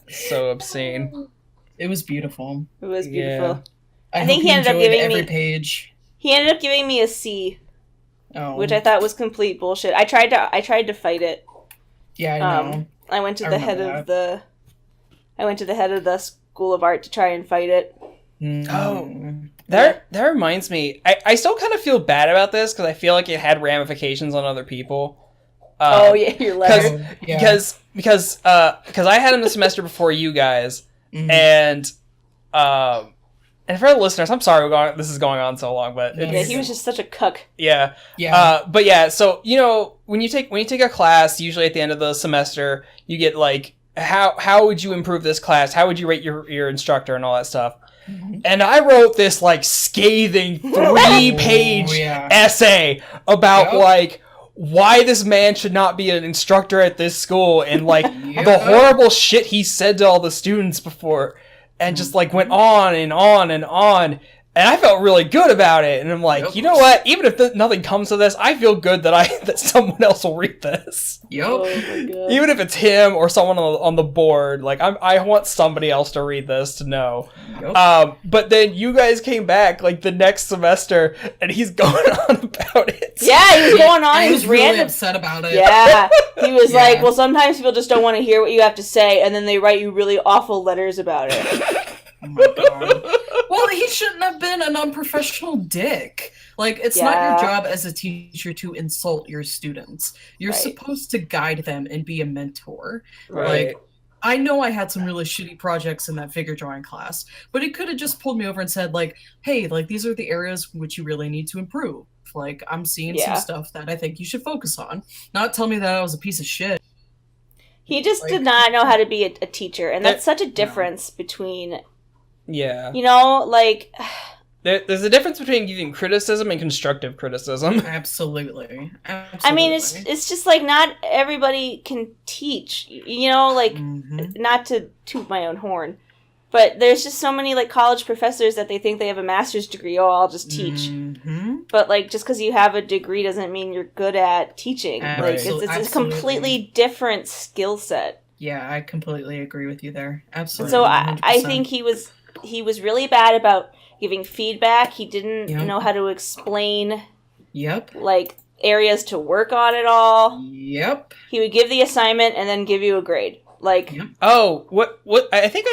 Speaker 2: So obscene.
Speaker 4: It was beautiful.
Speaker 3: It was beautiful.
Speaker 4: Yeah.
Speaker 3: I think he ended up giving
Speaker 4: every
Speaker 3: me
Speaker 4: page.
Speaker 3: He ended up giving me a C, which I thought was complete bullshit. I tried to fight it.
Speaker 4: Yeah, I know.
Speaker 3: I went to the head of the School of Art to try and fight it.
Speaker 2: Oh, that reminds me. I still kind of feel bad about this because I feel like it had ramifications on other people.
Speaker 3: Your letter.
Speaker 2: Because I had him the semester before you guys, and for the listeners, I'm sorry this is going on so long, but
Speaker 3: he was just such a cuck.
Speaker 2: Yeah. But yeah, so when you take a class, usually at the end of the semester, you get how would you improve this class? How would you rate your instructor and all that stuff? And I wrote this scathing 3-page essay about why this man should not be an instructor at this school and the horrible shit he said to all the students before, and just went on and on and on. And I felt really good about it. And I'm you know what? Even if nothing comes of this, I feel good that someone else will read this.
Speaker 4: Yep.
Speaker 3: Oh my god.
Speaker 2: Even if it's him or someone on the board, I want somebody else to read this to know. Yep. But then you guys came back the next semester, and he's going on about it.
Speaker 3: Yeah, he was going on.
Speaker 4: He was really upset about it.
Speaker 3: Yeah, he was well, sometimes people just don't want to hear what you have to say, and then they write you really awful letters about it.
Speaker 4: Oh my god. Well, he shouldn't have been an unprofessional dick. It's not your job as a teacher to insult your students. You're supposed to guide them and be a mentor.
Speaker 2: Right.
Speaker 4: I know I had some really shitty projects in that figure drawing class, but he could have just pulled me over and said, hey, these are the areas which you really need to improve. I'm seeing some stuff that I think you should focus on. Not tell me that I was a piece of shit.
Speaker 3: He just did not know how to be a teacher, and that's such a difference between...
Speaker 2: Yeah.
Speaker 3: There's
Speaker 2: a difference between giving criticism and constructive criticism.
Speaker 4: Absolutely.
Speaker 3: I mean, it's just not everybody can teach, not to toot my own horn, but there's just so many college professors that they think they have a master's degree. Oh, I'll just teach. But just because you have a degree doesn't mean you're good at teaching. It's a completely different skill set.
Speaker 4: Yeah, I completely agree with you there. Absolutely.
Speaker 3: So I think he was really bad about giving feedback. He didn't know how to explain areas to work on at all.
Speaker 4: Yep.
Speaker 3: He would give the assignment and then give you a grade.
Speaker 2: Oh, what I think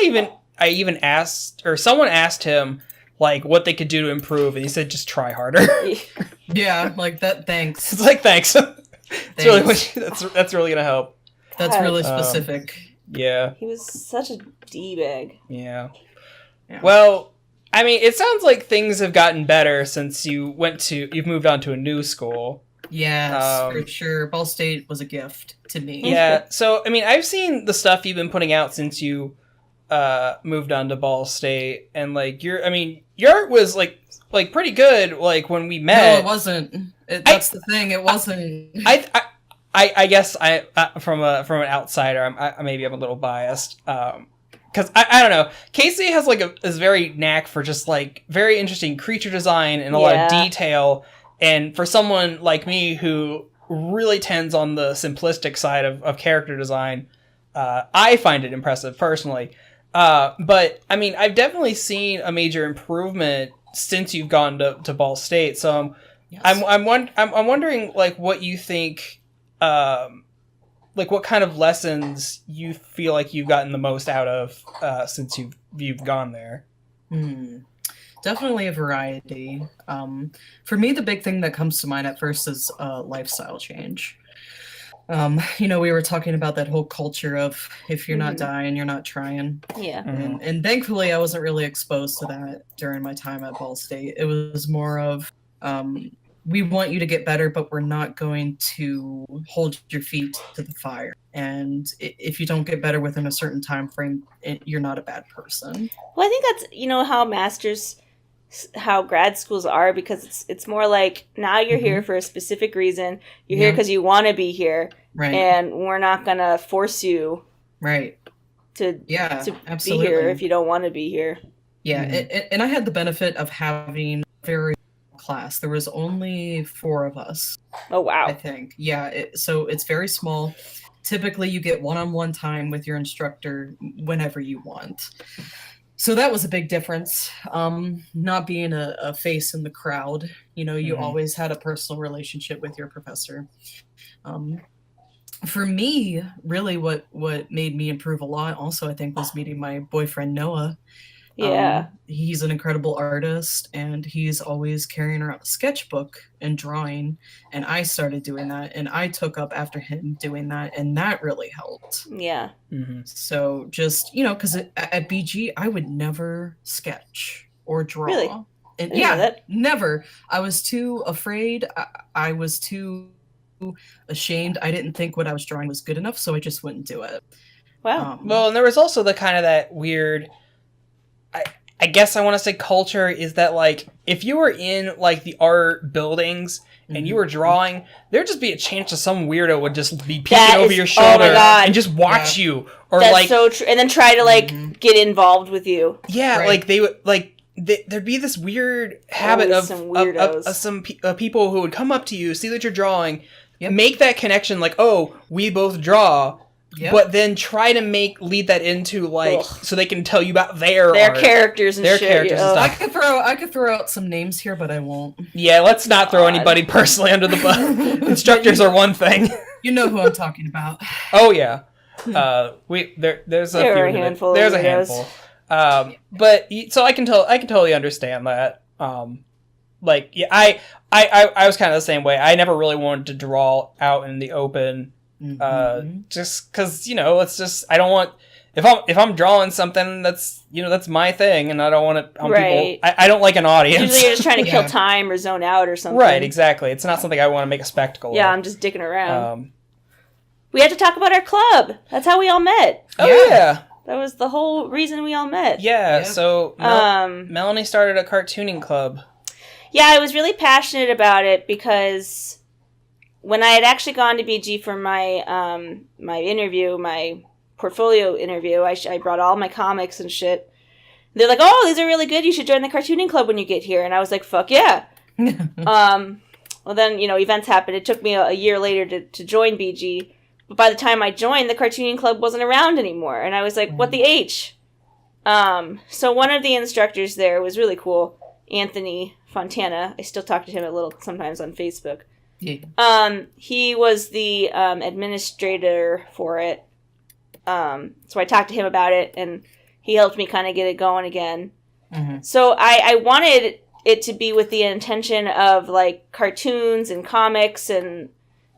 Speaker 2: I even asked, or someone asked him what they could do to improve, and he said just try harder.
Speaker 4: Yeah, that thanks.
Speaker 2: It's thanks. That's really going to help.
Speaker 4: That's really specific.
Speaker 2: Yeah.
Speaker 3: He was such a D-bag.
Speaker 2: Yeah. Well, I mean, it sounds like things have gotten better since you've moved on to a new school.
Speaker 4: Yes, for sure. Ball State was a gift to me.
Speaker 2: Yeah. So, I mean, I've seen the stuff you've been putting out since you moved on to Ball State, and your art was pretty good when we met.
Speaker 4: No, it wasn't. That's the thing. It wasn't.
Speaker 2: I guess from an outsider, maybe I'm a little biased. Because I don't know, Casey has is very knack for just very interesting creature design and a lot of detail. And for someone like me who really tends on the simplistic side of character design, I find it impressive personally. But I mean, I've definitely seen a major improvement since you've gone to Ball State. So I'm wondering what you think. What kind of lessons you feel like you've gotten the most out of since you've gone there?
Speaker 4: Definitely a variety. For me, the big thing that comes to mind at first is lifestyle change. We were talking about that whole culture of if you're not
Speaker 3: Mhm.
Speaker 4: dying, you're not trying.
Speaker 3: Yeah.
Speaker 4: And thankfully, I wasn't really exposed to that during my time at Ball State. It was more of, we want you to get better, but we're not going to hold your feet to the fire. And if you don't get better within a certain time frame, you're not a bad person.
Speaker 3: Well, I think that's how grad schools are, because it's more like now you're here for a specific reason. You're here because you want to be here,
Speaker 4: right?
Speaker 3: And we're not gonna force you,
Speaker 4: right,
Speaker 3: to
Speaker 4: absolutely
Speaker 3: be here if you don't want to be here.
Speaker 4: Yeah, and I had the benefit of having a very class. There was only 4 of us.
Speaker 3: Oh wow!
Speaker 4: I think so it's very small. Typically, you get one-on-one time with your instructor whenever you want. So that was a big difference. Not being a face in the crowd, you always had a personal relationship with your professor. For me, really what made me improve a lot also, I think, was meeting my boyfriend, Noah.
Speaker 3: Yeah.
Speaker 4: He's an incredible artist, and he's always carrying around a sketchbook and drawing, and I started doing that, and I took up after him doing that, and that really helped.
Speaker 3: Yeah.
Speaker 2: Mm-hmm.
Speaker 4: So just, because at BG, I would never sketch or draw.
Speaker 3: Really?
Speaker 4: And
Speaker 3: that.
Speaker 4: Never. I was too afraid. I was too ashamed. I didn't think what I was drawing was good enough, so I just wouldn't do it.
Speaker 3: Wow.
Speaker 2: Well, and there was also the kind of that weird, I guess I want to say culture is that, like, if you were in, like, the art buildings and you were drawing, there'd just be a chance that some weirdo would just be peeking over your shoulder and just watch you. Or
Speaker 3: that's
Speaker 2: like,
Speaker 3: so true. And then try to, get involved with you.
Speaker 2: Yeah,
Speaker 4: right.
Speaker 2: like, they would, like, there'd be this weird habit of some people who would come up to you, see that you're drawing, make that connection, like, oh, we both draw. Yep. But then try to lead that into, like, so they can tell you about their art.
Speaker 3: Characters and
Speaker 2: their
Speaker 3: shit.
Speaker 2: Characters and stuff.
Speaker 4: I could throw out some names here, but I won't.
Speaker 2: Yeah, let's not throw anybody personally under the bus. Instructors are one thing.
Speaker 4: You know who I'm talking about.
Speaker 2: Oh yeah, there's a handful. There's a handful. But so I can totally understand that. I was kind of the same way. I never really wanted to draw out in the open. Just because it's just I don't want if I'm drawing something that's that's my thing, and I don't want it on people. I don't like an audience.
Speaker 3: Usually you're just trying to kill time or zone out or something.
Speaker 2: Right, exactly. It's not something I want to make a spectacle of.
Speaker 3: Yeah, I'm just dicking around. We had to talk about our club. That's how we all met.
Speaker 2: Oh yeah.
Speaker 3: That was the whole reason we all met.
Speaker 2: Yeah. So Melanie started a cartooning club.
Speaker 3: Yeah, I was really passionate about it because when I had actually gone to BG for my my portfolio interview, I brought all my comics and shit. They're like, "Oh, these are really good. You should join the cartooning club when you get here." And I was like, "Fuck yeah!" Well, then events happened. It took me a year later to join BG, but by the time I joined, the cartooning club wasn't around anymore, and I was like, "What the H?" So one of the instructors there was really cool, Anthony Fontana. I still talk to him a little sometimes on Facebook. Yeah. He was the administrator for it. So I talked to him about it, and he helped me kind of get it going again. Mm-hmm. So I wanted it to be with the intention of like cartoons and comics and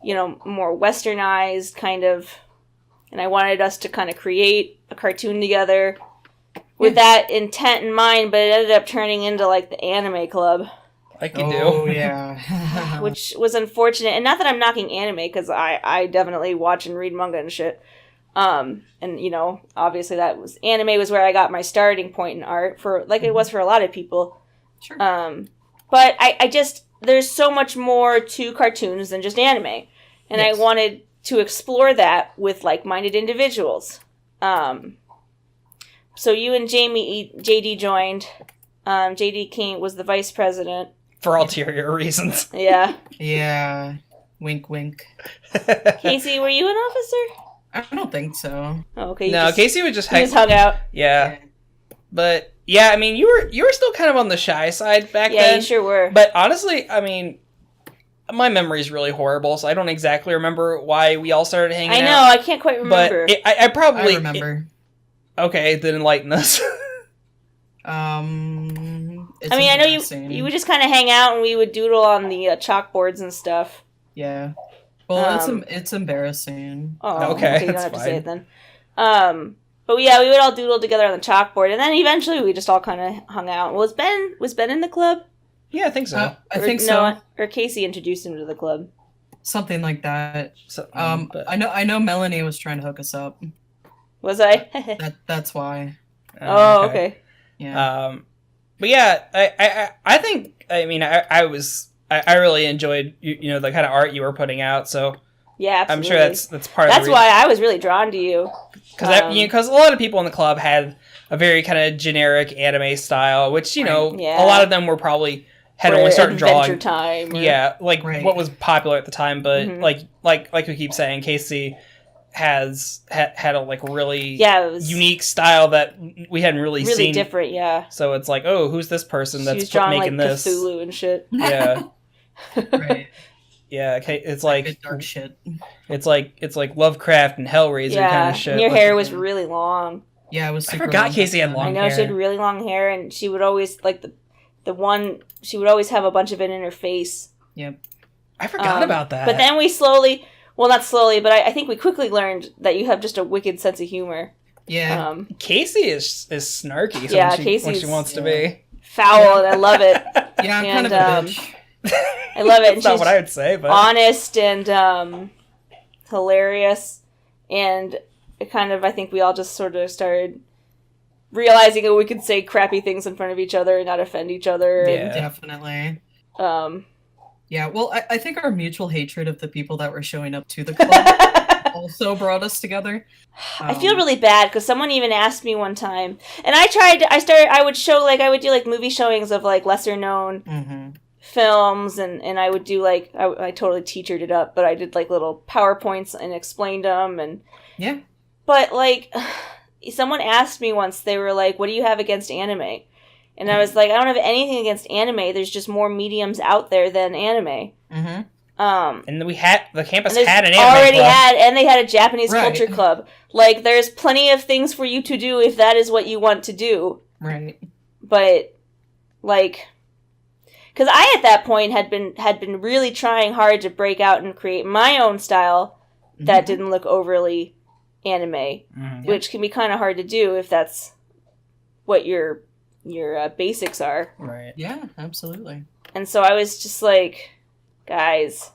Speaker 3: more westernized kind of, and I wanted us to kind of create a cartoon together with that intent in mind, but it ended up turning into like the anime club.
Speaker 2: Like you do.
Speaker 4: Oh, yeah.
Speaker 3: Which was unfortunate. And not that I'm knocking anime, because I definitely watch and read manga and shit. And, obviously anime was where I got my starting point in art, it was for a lot of people.
Speaker 4: Sure.
Speaker 3: But I just, there's so much more to cartoons than just anime. And I wanted to explore that with like-minded individuals. So you and JD joined. JD was the vice president.
Speaker 2: For ulterior reasons.
Speaker 3: Yeah.
Speaker 4: Yeah. Wink, wink.
Speaker 3: Casey, were you an officer?
Speaker 4: I don't think so.
Speaker 3: Oh, okay.
Speaker 2: Casey would just
Speaker 3: hung out.
Speaker 2: Yeah. But yeah, I mean, you were still kind of on the shy side back then.
Speaker 3: Yeah, you sure were.
Speaker 2: But honestly, I mean, my memory's really horrible, so I don't exactly remember why we all started hanging out.
Speaker 3: I know, I can't quite remember.
Speaker 2: But I probably
Speaker 4: remember.
Speaker 2: Okay, then enlighten us.
Speaker 3: I know you would just kind of hang out and we would doodle on the chalkboards and stuff.
Speaker 4: Yeah. Well, it's embarrassing.
Speaker 3: Oh,
Speaker 2: Okay,
Speaker 3: you don't
Speaker 2: that's
Speaker 3: have to say
Speaker 2: fine.
Speaker 3: it then. But yeah, we would all doodle together on the chalkboard, and then eventually we just all kind of hung out. Was Ben in the club?
Speaker 2: Yeah, I think so.
Speaker 4: I think so.
Speaker 3: Or Casey introduced him to the club.
Speaker 4: Something like that.
Speaker 2: So,
Speaker 4: But I know Melanie was trying to hook us up.
Speaker 3: Was I?
Speaker 4: That's why.
Speaker 3: Oh, okay.
Speaker 4: Yeah.
Speaker 2: But yeah, I think, I mean, I really enjoyed, the kind of art you were putting out, so
Speaker 3: Yeah, absolutely.
Speaker 2: I'm sure that's part of the reason.
Speaker 3: That's why I was really drawn to you.
Speaker 2: Because a lot of people in the club had a very kind of generic anime style, which, a lot of them were probably had only started
Speaker 3: Adventure
Speaker 2: drawing.
Speaker 3: Time. Or...
Speaker 2: Yeah, what was popular at the time, but like we keep saying, Casey had a really unique style that we hadn't really seen.
Speaker 3: Really different, yeah.
Speaker 2: So it's like, oh, who's this person that's
Speaker 3: She's drawing
Speaker 2: making
Speaker 3: like
Speaker 2: this?
Speaker 3: Cthulhu and shit.
Speaker 2: Yeah.
Speaker 4: Right.
Speaker 2: Yeah, okay, it's like
Speaker 4: dark shit.
Speaker 2: It's like Lovecraft and Hellraiser kind of shit.
Speaker 3: And your hair was really long.
Speaker 4: Yeah, it was.
Speaker 2: I forgot Casey had long hair.
Speaker 3: I know she had really long hair, and she would always she would always have a bunch of it in her face.
Speaker 4: Yep.
Speaker 2: I forgot about that.
Speaker 3: But then we slowly, well, not slowly, but I think we quickly learned that you have just a wicked sense of humor.
Speaker 4: Yeah.
Speaker 2: Casey is snarky. When she wants to be
Speaker 3: foul, and I love it.
Speaker 4: Yeah, I'm kind of a bitch.
Speaker 3: I love it.
Speaker 2: That's not what I would say, but
Speaker 3: honest and hilarious, and it kind of, I think we all just sort of started realizing that we could say crappy things in front of each other and not offend each other.
Speaker 2: Yeah,
Speaker 4: definitely.
Speaker 3: Yeah,
Speaker 4: well, I think our mutual hatred of the people that were showing up to the club also brought us together.
Speaker 3: I feel really bad because someone even asked me one time, and I would do like movie showings of like lesser known films, and I would do like, I totally teachered it up, but I did like little PowerPoints and explained them, and
Speaker 4: yeah.
Speaker 3: But like, someone asked me once, they were like, what do you have against anime? And I was like, I don't have anything against anime. There's just more mediums out there than anime.
Speaker 2: And the campus had an anime
Speaker 3: already
Speaker 2: club.
Speaker 3: And they had a Japanese culture club. Like, there's plenty of things for you to do if that is what you want to do.
Speaker 4: Right.
Speaker 3: But like, because I at that point had been really trying hard to break out and create my own style that didn't look overly anime, which can be kind of hard to do if that's what your basics are.
Speaker 2: Right.
Speaker 4: Yeah, absolutely.
Speaker 3: And so I was just like, guys,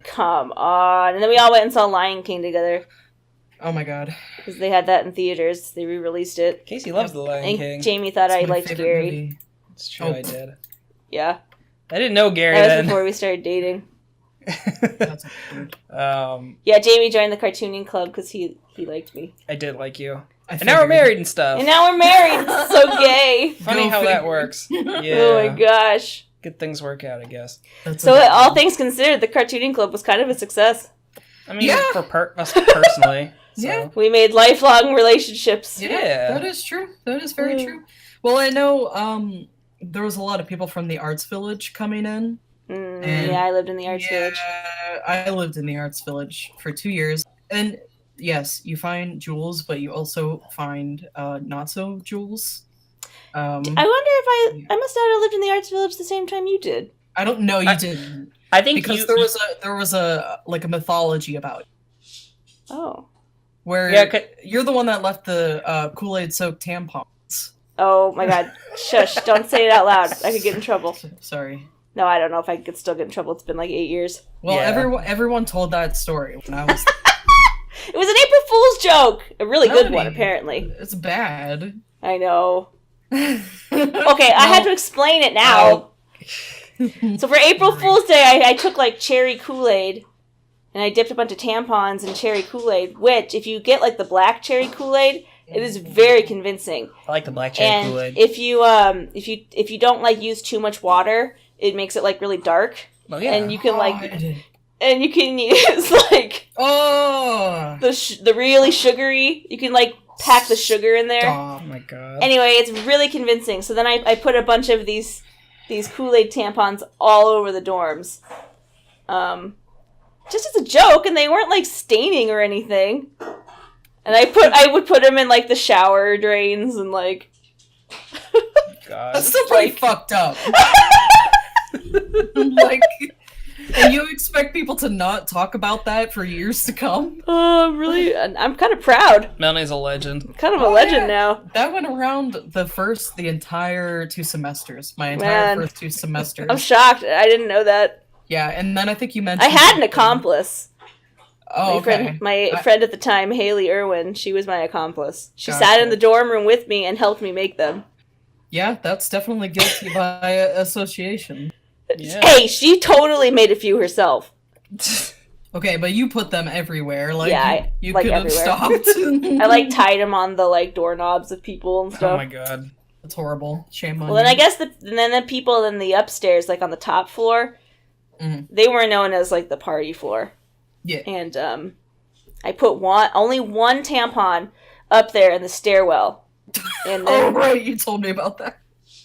Speaker 3: come on. And then we all went and saw Lion King together.
Speaker 4: Oh my god.
Speaker 3: Because they had that in theaters. They re-released it.
Speaker 2: Casey loves the Lion King.
Speaker 3: Jamie thought I liked Gary.
Speaker 4: Movie.
Speaker 2: It's true, I did.
Speaker 3: Yeah.
Speaker 2: I didn't know Gary
Speaker 3: that was
Speaker 2: then.
Speaker 3: before we started dating.
Speaker 4: That's weird.
Speaker 3: Yeah, Jamie joined the cartooning club because he liked me.
Speaker 2: I did like you.
Speaker 4: And
Speaker 2: now we're married and stuff.
Speaker 3: And now we're married. It's so gay.
Speaker 2: Funny how that works. Yeah.
Speaker 3: Oh my gosh.
Speaker 2: Good things work out, I guess.
Speaker 3: So all things considered, the cartooning club was kind of a success.
Speaker 2: I mean, for us personally. So.
Speaker 4: Yeah.
Speaker 3: We made lifelong relationships.
Speaker 2: Yeah.
Speaker 4: That is true. That is very true. Well, I know there was a lot of people from the Arts Village coming in.
Speaker 3: Yeah, I lived in the Arts Village.
Speaker 4: I lived in the Arts Village for 2 years. And yes, you find jewels, but you also find not so jewels.
Speaker 3: I wonder if I must not have lived in the Arts Village the same time you did.
Speaker 4: I don't know. You didn't.
Speaker 2: I think
Speaker 4: because there was a like a mythology about it.
Speaker 3: Oh.
Speaker 4: Where you're the one that left the Kool-Aid soaked tampons.
Speaker 3: Oh my god. Shush, don't say it out loud. I could get in trouble.
Speaker 4: Sorry.
Speaker 3: No, I don't know if I could still get in trouble. It's been like 8 years.
Speaker 4: Well, everyone told that story when I was...
Speaker 3: It was an April Fool's joke! A really good one, apparently.
Speaker 4: It's bad.
Speaker 3: I know. Okay, I had to explain it now. So for April Fool's Day, I took like cherry Kool-Aid, and I dipped a bunch of tampons in cherry Kool-Aid, which, if you get like the black cherry Kool-Aid, it is very convincing.
Speaker 2: I like the black cherry Kool-Aid.
Speaker 3: And if you don't like use too much water, it makes it like really dark.
Speaker 2: Oh yeah.
Speaker 3: And you can and you can use like the really sugary. You can like pack the sugar in there.
Speaker 2: Oh my god.
Speaker 3: Anyway, it's really convincing. So then I put a bunch of these Kool-Aid tampons all over the dorms. Just as a joke, and they weren't like staining or anything. And I would put them in like the shower drains and like.
Speaker 2: God.
Speaker 4: That's still pretty fucked up. Like, and you expect expect people to not talk about that for years to come?
Speaker 3: Oh, really? I'm kind of proud.
Speaker 2: Melanie's a legend.
Speaker 3: Kind of a legend now.
Speaker 4: That went around the entire 2 semesters. My entire first 2 semesters.
Speaker 3: I'm shocked. I didn't know that.
Speaker 4: Yeah, and then I think you mentioned...
Speaker 3: I had an accomplice.
Speaker 4: Oh, okay.
Speaker 3: My friend at the time, Haley Irwin, she was my accomplice. She sat in the dorm room with me and helped me make them.
Speaker 4: Yeah, that's definitely guilty by association.
Speaker 2: Yeah.
Speaker 3: Hey, she totally made a few herself.
Speaker 4: Okay, but you put them everywhere. Like,
Speaker 3: yeah,
Speaker 4: you
Speaker 3: like
Speaker 4: could have
Speaker 3: everywhere.
Speaker 4: stopped.
Speaker 3: I tied them on the doorknobs of people and stuff.
Speaker 2: Oh my god,
Speaker 4: that's horrible. Shame on you.
Speaker 3: Well, then I guess the people in the upstairs, on the top floor, they were known as the party floor.
Speaker 4: Yeah.
Speaker 3: And I put only one tampon up there in the stairwell. And then,
Speaker 4: oh right, you told me about that.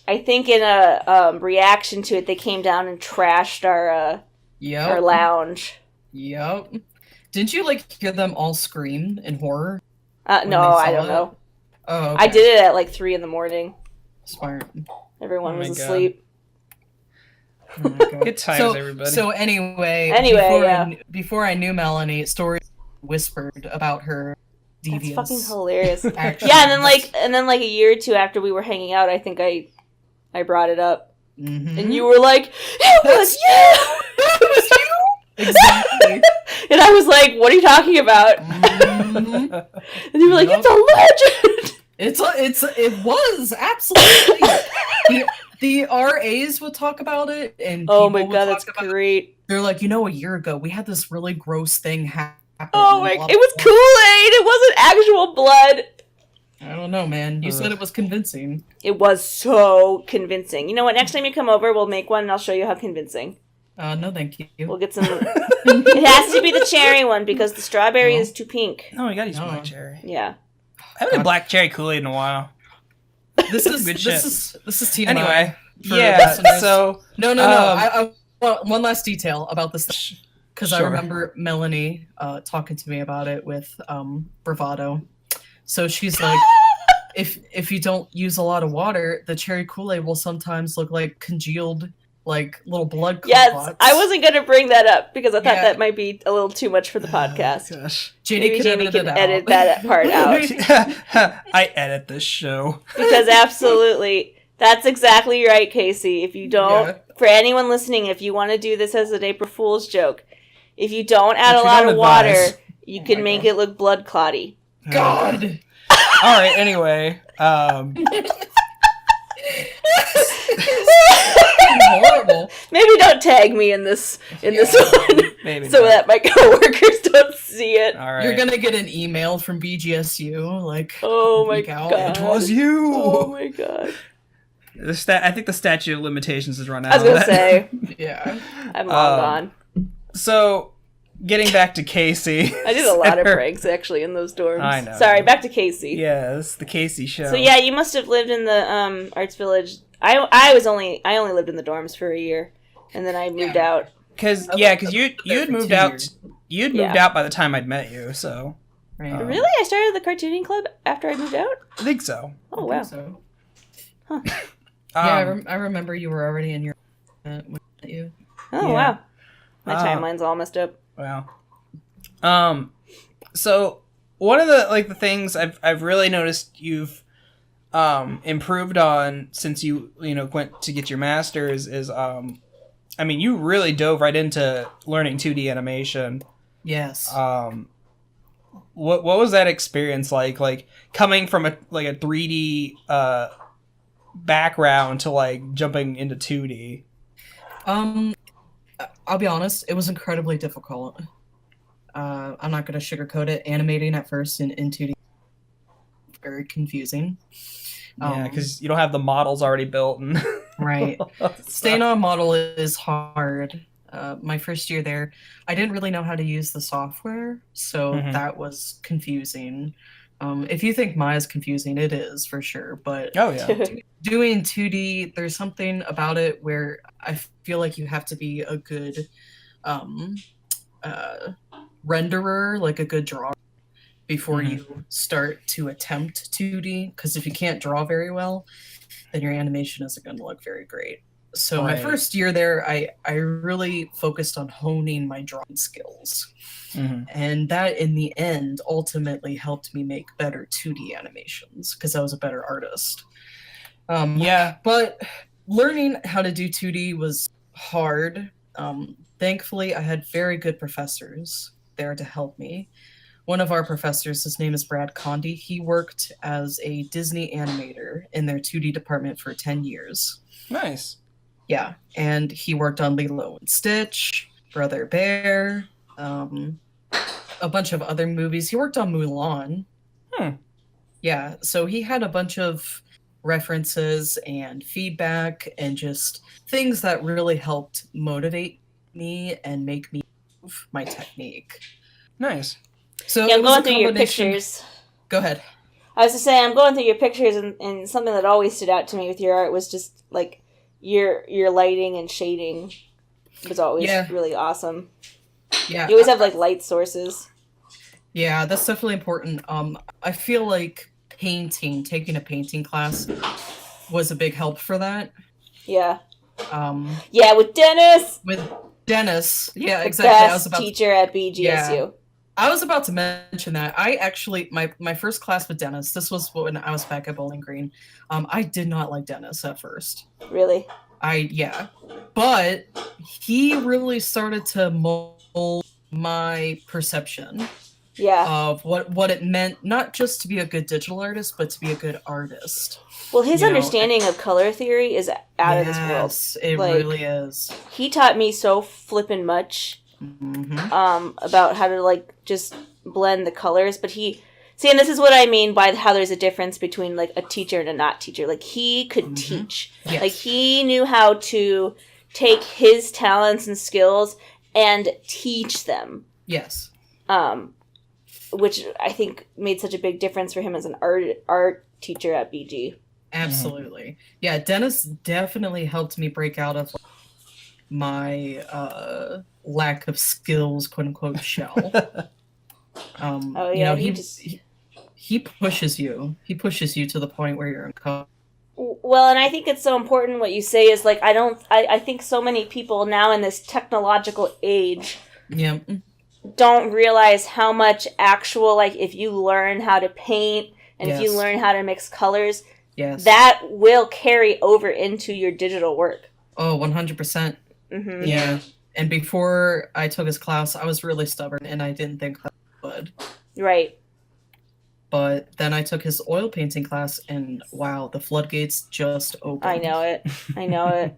Speaker 3: I think in a reaction to it, they came down and trashed our lounge.
Speaker 4: Yep. Didn't you hear them all scream in horror?
Speaker 3: No, I don't know.
Speaker 4: Oh, okay.
Speaker 3: I did it at 3 a.m.
Speaker 4: Smart.
Speaker 3: Everyone was asleep.
Speaker 4: Oh my God.
Speaker 2: Good times, everybody.
Speaker 4: So anyway, before I knew Melanie, stories whispered about her deviance.
Speaker 3: That's fucking hilarious. Yeah, and then a year or two after we were hanging out, I think I brought it up, and you were like, "It was you! It was you!"
Speaker 4: Exactly.
Speaker 3: And I was like, "What are you talking about?" And you were like, "It's a legend."
Speaker 4: It was absolutely. The RAs would talk about it, and
Speaker 3: oh my god, that's great.
Speaker 4: They're like, a year ago we had this really gross thing happen.
Speaker 3: Oh my! It was Kool-Aid. It wasn't actual blood.
Speaker 4: I don't know, man. You said it was convincing.
Speaker 3: It was so convincing. You know what? Next time you come over, we'll make one, and I'll show you how convincing.
Speaker 4: No, thank you.
Speaker 3: We'll get some. It has to be the cherry one because the strawberry is too pink.
Speaker 2: No, we gotta use black cherry.
Speaker 3: Yeah.
Speaker 2: I haven't had black cherry Kool-Aid in a while.
Speaker 4: This is good shit. This is TMI.
Speaker 2: Anyway, yeah. So
Speaker 4: no. I want one last detail about this because I remember Melanie talking to me about it with bravado. So she's like, if you don't use a lot of water, the cherry Kool-Aid will sometimes look like congealed, little blood clots.
Speaker 3: Yes, I wasn't going to bring that up because I thought that might be a little too much for the podcast.
Speaker 2: Gosh.
Speaker 3: Maybe Jamie can edit that part out.
Speaker 2: I edit this show.
Speaker 3: Because absolutely, that's exactly right, Casey. If you don't, for anyone listening, if you want to do this as an April Fool's joke, if you don't add a lot of water, you can make it look blood clotty.
Speaker 4: God.
Speaker 2: All right. Anyway,
Speaker 4: horrible.
Speaker 3: Maybe don't tag me in this one,
Speaker 2: maybe
Speaker 3: so that my coworkers don't see it.
Speaker 2: All right.
Speaker 4: You're gonna get an email from BGSU
Speaker 3: oh my god,
Speaker 2: it was you.
Speaker 3: Oh my god.
Speaker 2: I think the statute of limitations has run out.
Speaker 3: I was gonna say,
Speaker 4: yeah,
Speaker 3: I'm long gone.
Speaker 2: So, getting back to Casey.
Speaker 3: I did a lot of pranks actually in those dorms.
Speaker 2: I know.
Speaker 3: Sorry, back to Casey.
Speaker 2: Yes, the Casey show.
Speaker 3: So yeah, you must have lived in the Arts Village. I only lived in the dorms for a year, and then I moved out.
Speaker 2: Because you had moved out. You had moved out by the time I'd met you. So
Speaker 3: really, I started the cartooning club after I moved out.
Speaker 2: I think so.
Speaker 3: Oh wow.
Speaker 4: So.
Speaker 3: Huh.
Speaker 4: Yeah, I remember you were already in your. When I met you.
Speaker 3: Oh wow. My timeline's all messed up.
Speaker 2: Wow. So one of the things I've really noticed you've improved on since you went to get your master's is you really dove right into learning 2D animation.
Speaker 4: Yes.
Speaker 2: What was that experience like coming from a 3D background to jumping into 2D?
Speaker 4: I'll be honest, it was incredibly difficult. I'm not going to sugarcoat it. Animating at first in 2D very confusing.
Speaker 2: Yeah, because you don't have the models already built.
Speaker 4: Right. Staying on model is hard. My first year there, I didn't really know how to use the software, so that was confusing. If you think Maya's confusing, it is for sure. But doing 2D, there's something about it where I feel like you have to be a good renderer, like a good drawer, before you start to attempt 2D. Because if you can't draw very well, then your animation isn't going to look very great. So my first year there, I really focused on honing my drawing skills. And that, in the end, ultimately helped me make better 2D animations because I was a better artist. But learning how to do 2D was hard. Thankfully, I had very good professors there to help me. One of our professors, his name is Brad Condi. He worked as a Disney animator in their 2D department for 10 years.
Speaker 2: Nice.
Speaker 4: Yeah, and he worked on Lilo and Stitch, Brother Bear, a bunch of other movies. He worked on Mulan. Yeah, so he had a bunch of references and feedback and just things that really helped motivate me and make me improve my technique.
Speaker 2: Nice.
Speaker 4: So
Speaker 3: I'm going through your pictures.
Speaker 4: Go ahead.
Speaker 3: I was just saying, I'm going through your pictures, and something that always stood out to me with your art was just like your lighting and shading was always really awesome.
Speaker 4: Yeah,
Speaker 3: you always have like light sources.
Speaker 4: Yeah, that's definitely important. I feel like taking a painting class was a big help for that.
Speaker 3: Yeah. With Dennis.
Speaker 4: Yeah,
Speaker 3: the
Speaker 4: exactly.
Speaker 3: Best teacher at BGSU.
Speaker 4: Yeah. I was about to mention that. I actually, my first class with Dennis, this was when I was back at Bowling Green. I did not like Dennis at first.
Speaker 3: Really?
Speaker 4: But he really started to mold my perception of what it meant, not just to be a good digital artist, but to be a good artist.
Speaker 3: Well, his understanding of color theory is out of this world.
Speaker 4: Yes, it really is.
Speaker 3: He taught me so flippin' much about how to just blend the colors, but and this is what I mean by how there's a difference between like a teacher and a not teacher. Like he could teach.
Speaker 4: Yes.
Speaker 3: Like he knew how to take his talents and skills and teach them.
Speaker 4: Yes.
Speaker 3: Which I think made such a big difference for him as an art teacher at BG.
Speaker 4: Absolutely. Yeah, Dennis definitely helped me break out of my lack of skills, quote unquote, shell. He pushes you. He pushes you to the point where you're uncomfortable.
Speaker 3: Well, and I think it's so important what you say is like I think so many people now in this technological age don't realize how much actual, like, if you learn how to paint and if you learn how to mix colors, that will carry over into your digital work.
Speaker 4: Oh, 100%. Yeah. And before I took his class, I was really stubborn and I didn't think I would.
Speaker 3: Right.
Speaker 4: But then I took his oil painting class and wow, the floodgates just opened.
Speaker 3: I know it.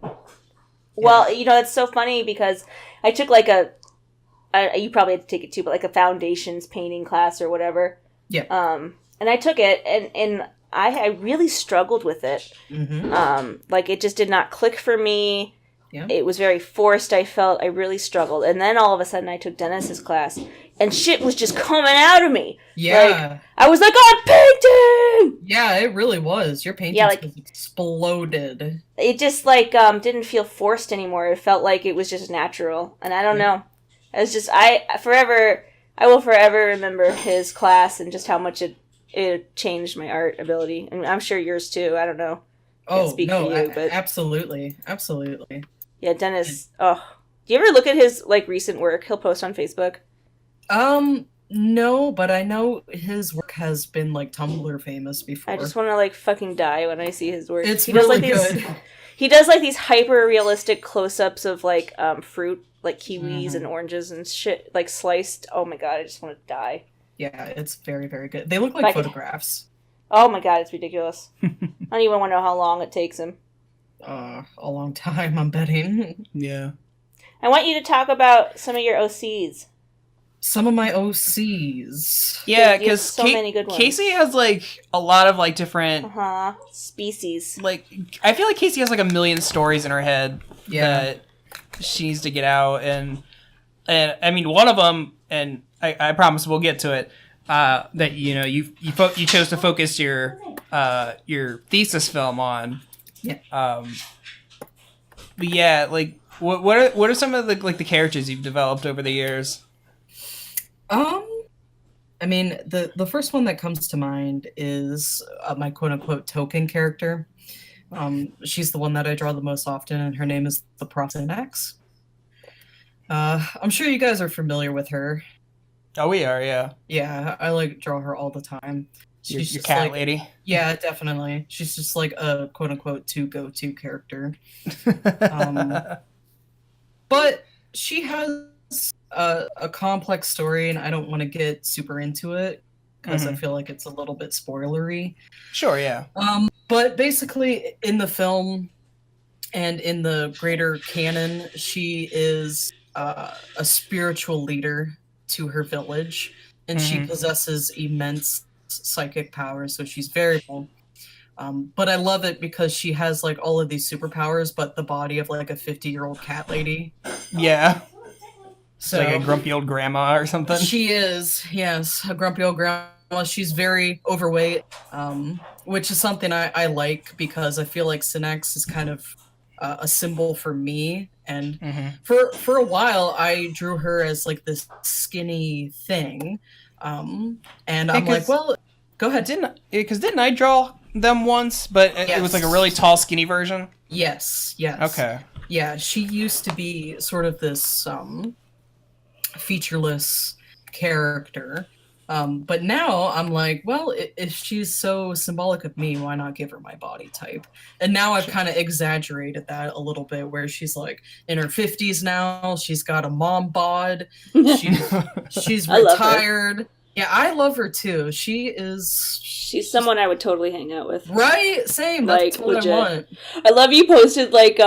Speaker 3: Well, it's so funny because I took like you probably had to take it too, but like a foundations painting class or whatever.
Speaker 4: Yeah.
Speaker 3: And I took it and I really struggled with it. Like it just did not click for me. Yeah. It was very forced. I felt I really struggled. And then all of a sudden I took Dennis's class and shit was just coming out of me.
Speaker 4: Yeah.
Speaker 3: Like, I was like, I'm painting!
Speaker 4: Yeah, it really was. Your painting exploded.
Speaker 3: It just didn't feel forced anymore. It felt like it was just natural. And I don't know. It's just I will forever remember his class and just how much it changed my art ability. And I'm sure yours too. I don't know.
Speaker 4: Can't speak for you, but absolutely.
Speaker 3: Yeah, Dennis. Oh, do you ever look at his recent work? He'll post on Facebook.
Speaker 4: No, but I know his work has been Tumblr famous before.
Speaker 3: I just want to fucking die when I see his work.
Speaker 4: It's really good.
Speaker 3: He does these hyper realistic close ups of fruit, like kiwis and oranges and shit, sliced. Oh my god, I just want to die.
Speaker 4: Yeah, it's very, very good. They look like photographs.
Speaker 3: Oh my god, it's ridiculous. I don't even want to know how long it takes him.
Speaker 4: A long time, I'm betting.
Speaker 2: Yeah.
Speaker 3: I want you to talk about some of your OCs.
Speaker 4: Some of my OCs.
Speaker 2: Yeah, because
Speaker 3: so many good ones.
Speaker 2: Casey has a lot of different
Speaker 3: species.
Speaker 2: I feel like Casey has a million stories in her head that she needs to get out, and I mean one of them, and I promise we'll get to it. That you chose to focus your thesis film on.
Speaker 4: Yeah.
Speaker 2: But yeah, what are some of the characters you've developed over the years?
Speaker 4: I mean, the first one that comes to mind is my quote unquote token character. She's the one that I draw the most often, and her name is the Proxenex. I'm sure you guys are familiar with her.
Speaker 2: Oh, we are, yeah.
Speaker 4: Yeah, I like draw her all the time.
Speaker 2: She's your cat lady.
Speaker 4: Yeah, definitely. She's just like a quote unquote go-to character. But she has a complex story, and I don't want to get super into it because I feel like it's a little bit spoilery.
Speaker 2: Sure, yeah.
Speaker 4: But basically, in the film and in the greater canon, she is a spiritual leader to her village, and she possesses immense psychic powers, so she's very cool. But I love it because she has like all of these superpowers, but the body of like a 50-year-old cat lady.
Speaker 2: Yeah.
Speaker 4: So
Speaker 2: like a grumpy old grandma or something.
Speaker 4: She is, yes, a grumpy old grandma. She's very overweight, which is something I like because I feel like Synex is kind of a symbol for me. And for a while, I drew her as like this skinny thing. And I'm like, well, go ahead.
Speaker 2: Didn't I draw them once? But it was like a really tall, skinny version?
Speaker 4: Yes.
Speaker 2: Okay.
Speaker 4: Yeah, she used to be sort of this featureless character. But now I'm like, well, if she's so symbolic of me, why not give her my body type? And now I've kind of exaggerated that a little bit, where she's like in her 50s now. She's got a mom bod. She's retired. Yeah, I love her too. She's
Speaker 3: someone I would totally hang out with.
Speaker 4: Right? Same. That's like, what legit. I want.
Speaker 3: I love you posted like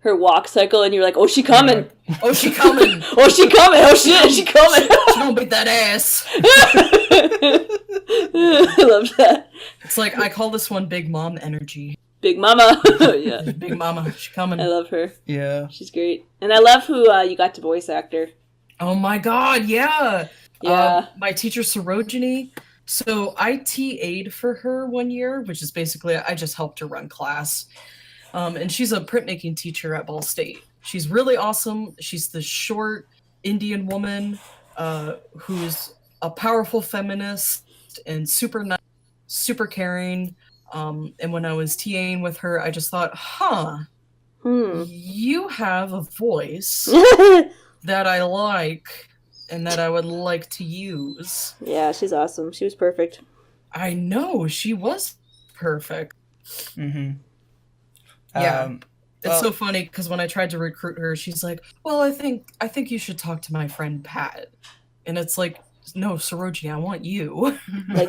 Speaker 3: her walk cycle, and you're like, oh, she coming.
Speaker 4: Oh, she coming.
Speaker 3: Oh, she coming. Oh, shit, she coming.
Speaker 4: She gonna beat that ass.
Speaker 3: I love that.
Speaker 4: It's like, I call this one Big Mom energy.
Speaker 3: Big Mama. Yeah.
Speaker 4: Big Mama. She coming.
Speaker 3: I love her.
Speaker 2: Yeah.
Speaker 3: She's great. And I love who you got to voice actor.
Speaker 4: Oh my god, yeah.
Speaker 3: Yeah.
Speaker 4: My teacher, Sarojini. So I TA'd for her one year, which is basically, I just helped her run class. And she's a printmaking teacher at Ball State. She's really awesome. She's this short Indian woman who's a powerful feminist and super nice, super caring. And when I was TAing with her, I just thought, you have a voice that I like and that I would like to use.
Speaker 3: Yeah, she's awesome. She was perfect.
Speaker 4: I know, she was perfect. Yeah, it's so funny because when I tried to recruit her, she's like, "Well, I think you should talk to my friend Pat," and it's like, "No, Sarojini, I want you."
Speaker 3: Like,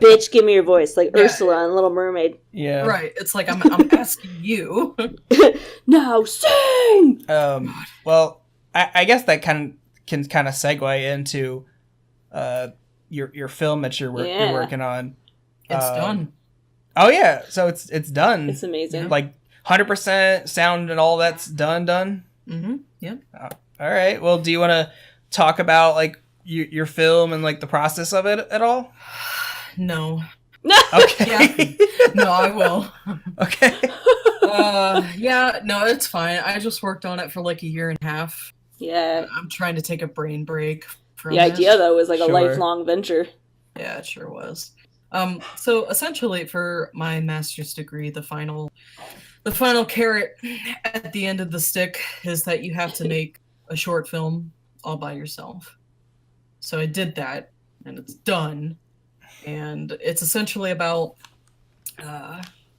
Speaker 3: bitch, give me your voice, like Ursula in Little Mermaid.
Speaker 2: Yeah,
Speaker 4: right. It's like I'm asking you.
Speaker 3: Now sing.
Speaker 2: Well, I guess that can kind of segue into your film that you're working on.
Speaker 4: It's done.
Speaker 2: Oh yeah, so it's done.
Speaker 3: It's amazing.
Speaker 2: Like 100% sound and all that's done.
Speaker 4: Yeah.
Speaker 2: All right. Well, do you want to talk about like your film and like the process of it at all?
Speaker 4: No.
Speaker 2: Okay.
Speaker 4: Yeah. No, I will.
Speaker 2: Okay.
Speaker 4: Yeah. No, it's fine. I just worked on it for like a year and a half.
Speaker 3: Yeah.
Speaker 4: I'm trying to take a brain break from
Speaker 3: the idea though was like a lifelong venture.
Speaker 4: Yeah, it sure was. So essentially for my master's degree, the final carrot at the end of the stick is that you have to make a short film all by yourself. So I did that, and it's done. And it's essentially about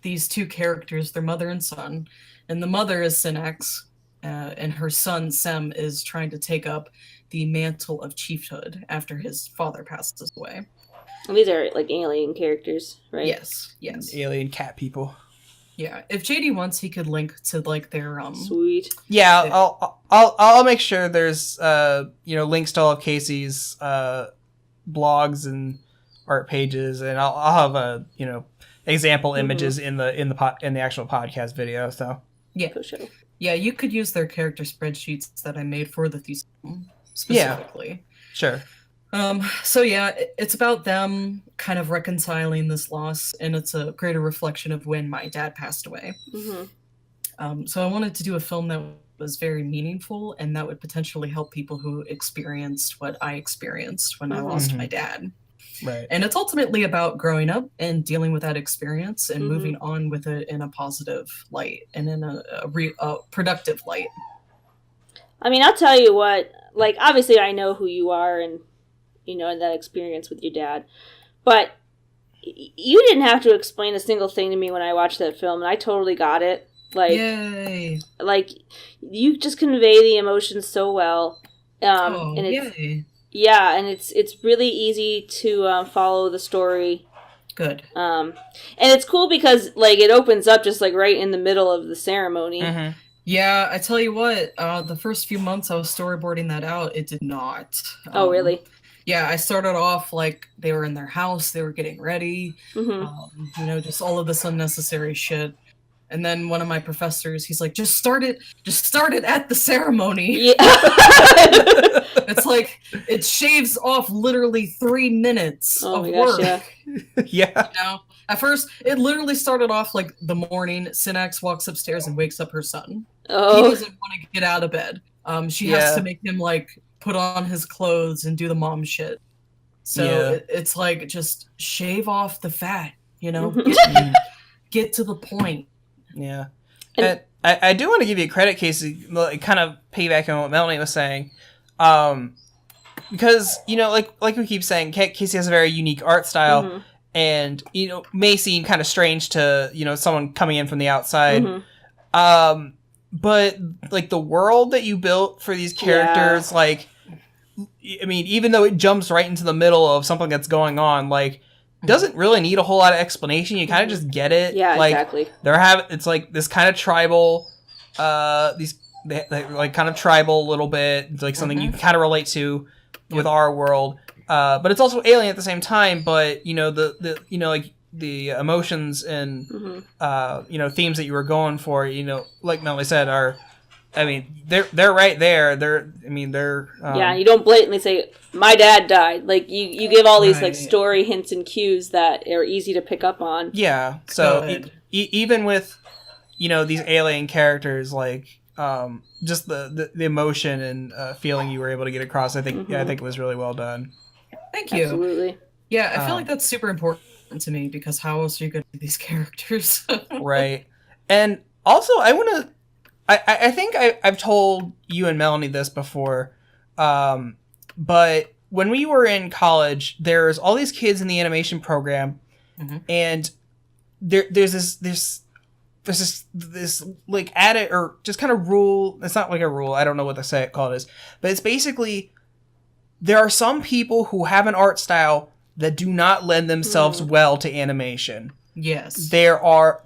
Speaker 4: these two characters, their mother and son. And the mother is Synex, and her son Sem is trying to take up the mantle of chiefhood after his father passes away.
Speaker 3: And these are like alien characters, right?
Speaker 4: Yes.
Speaker 2: Alien cat people.
Speaker 4: Yeah. If JD wants, he could link to like their
Speaker 3: Sweet.
Speaker 2: Yeah, I'll make sure there's links to all of Casey's blogs and art pages, and I'll have example images in the actual podcast video. So
Speaker 4: yeah,
Speaker 3: for sure.
Speaker 4: Yeah, you could use their character spreadsheets that I made for the thesis specifically.
Speaker 2: Yeah, sure.
Speaker 4: So yeah, it's about them kind of reconciling this loss, and it's a greater reflection of when my dad passed away. So I wanted to do a film that was very meaningful and that would potentially help people who experienced what I experienced when I lost my dad.
Speaker 5: Right.
Speaker 4: And it's ultimately about growing up and dealing with that experience and
Speaker 3: Mhm.
Speaker 4: moving on with it in a positive light and in a productive light.
Speaker 3: I mean, I'll tell you what, like, obviously I know who you are and, you know, and that experience with your dad, but you didn't have to explain a single thing to me when I watched that film, and I totally got it. Like,
Speaker 4: Yay!
Speaker 3: like, you just convey the emotions so well. And it's,
Speaker 4: yay!
Speaker 3: yeah, and it's really easy to follow the story.
Speaker 4: Good.
Speaker 3: And it's cool because, like, it opens up just, like, right in the middle of the ceremony.
Speaker 2: Mm-hmm.
Speaker 4: Yeah, I tell you what, the first few months I was storyboarding that out, it did not.
Speaker 3: Oh, really?
Speaker 4: Yeah, I started off like they were in their house, they were getting ready,
Speaker 3: Mm-hmm.
Speaker 4: you know, just all of this unnecessary shit. And then one of my professors, he's like, just start it at the ceremony.
Speaker 3: Yeah.
Speaker 4: It's like, it shaves off literally 3 minutes
Speaker 3: Oh
Speaker 4: of
Speaker 3: my gosh,
Speaker 4: work.
Speaker 3: yeah.
Speaker 5: Yeah.
Speaker 4: You know? At first, it literally started off like the morning, Synax walks upstairs and wakes up her son. He
Speaker 3: Oh,
Speaker 4: doesn't want to get out of bed. She has to make him like put on his clothes and do the mom shit. So
Speaker 5: Yeah.
Speaker 4: it's like, just shave off the fat, you know? Get to the point.
Speaker 5: Yeah.
Speaker 3: And-
Speaker 5: And I do want to give you credit, Casey, like, kind of piggyback on what Melanie was saying. Because, you know, like we keep saying, Casey has a very unique art style.
Speaker 3: Mhm.
Speaker 5: And, you know, may seem kind of strange to, you know, someone coming in from the outside.
Speaker 3: Mhm.
Speaker 5: But, like, the world that you built for these characters, like, I mean, even though it jumps right into the middle of something that's going on, like, doesn't really need a whole lot of explanation. You kind of just get it.
Speaker 3: Yeah,
Speaker 5: like,
Speaker 3: exactly.
Speaker 5: it's like this kind of tribal, they like kind of tribal a little bit. It's like something you can kind of relate to with our world. But it's also alien at the same time. But, you know, the you know, like, the emotions and, you know, themes that you were going for, you know, like Melanie said, are, I mean, they're right there. They're
Speaker 3: Yeah, you don't blatantly say, my dad died. Like, you give all these, like, story hints and cues that are easy to pick up on.
Speaker 5: Yeah, so even with, you know, these alien characters, like, just the emotion and feeling you were able to get across, I think it was really well done.
Speaker 4: Thank you.
Speaker 3: Absolutely.
Speaker 4: Yeah, I feel like that's super important to me, because how else are you going to do these characters?
Speaker 5: Right. And also, I think I've told you and Melanie this before, but when we were in college, there's all these kids in the animation program, and there's this like added, or just kind of rule. It's not like a rule. I don't know what the call it is, but it's basically, there are some people who have an art style that do not lend themselves well to animation.
Speaker 4: Yes.
Speaker 5: There are,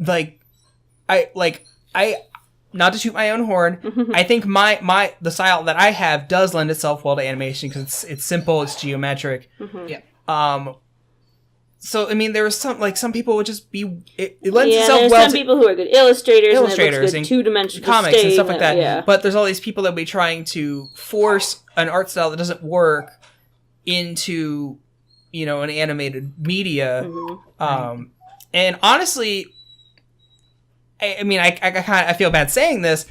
Speaker 5: I not to toot my own horn, I think the style that I have does lend itself well to animation, because it's simple, it's geometric.
Speaker 4: Yeah.
Speaker 5: So, I mean, there was some people would just be, it lends itself
Speaker 3: there's
Speaker 5: well
Speaker 3: some
Speaker 5: to
Speaker 3: people who are good illustrators and it looks good
Speaker 5: and
Speaker 3: two-dimensional
Speaker 5: comics and
Speaker 3: stage,
Speaker 5: stuff like that.
Speaker 3: Yeah.
Speaker 5: But there's all these people that be trying to force an art style that doesn't work into, you know, an animated media. And honestly, I mean, I feel bad saying this.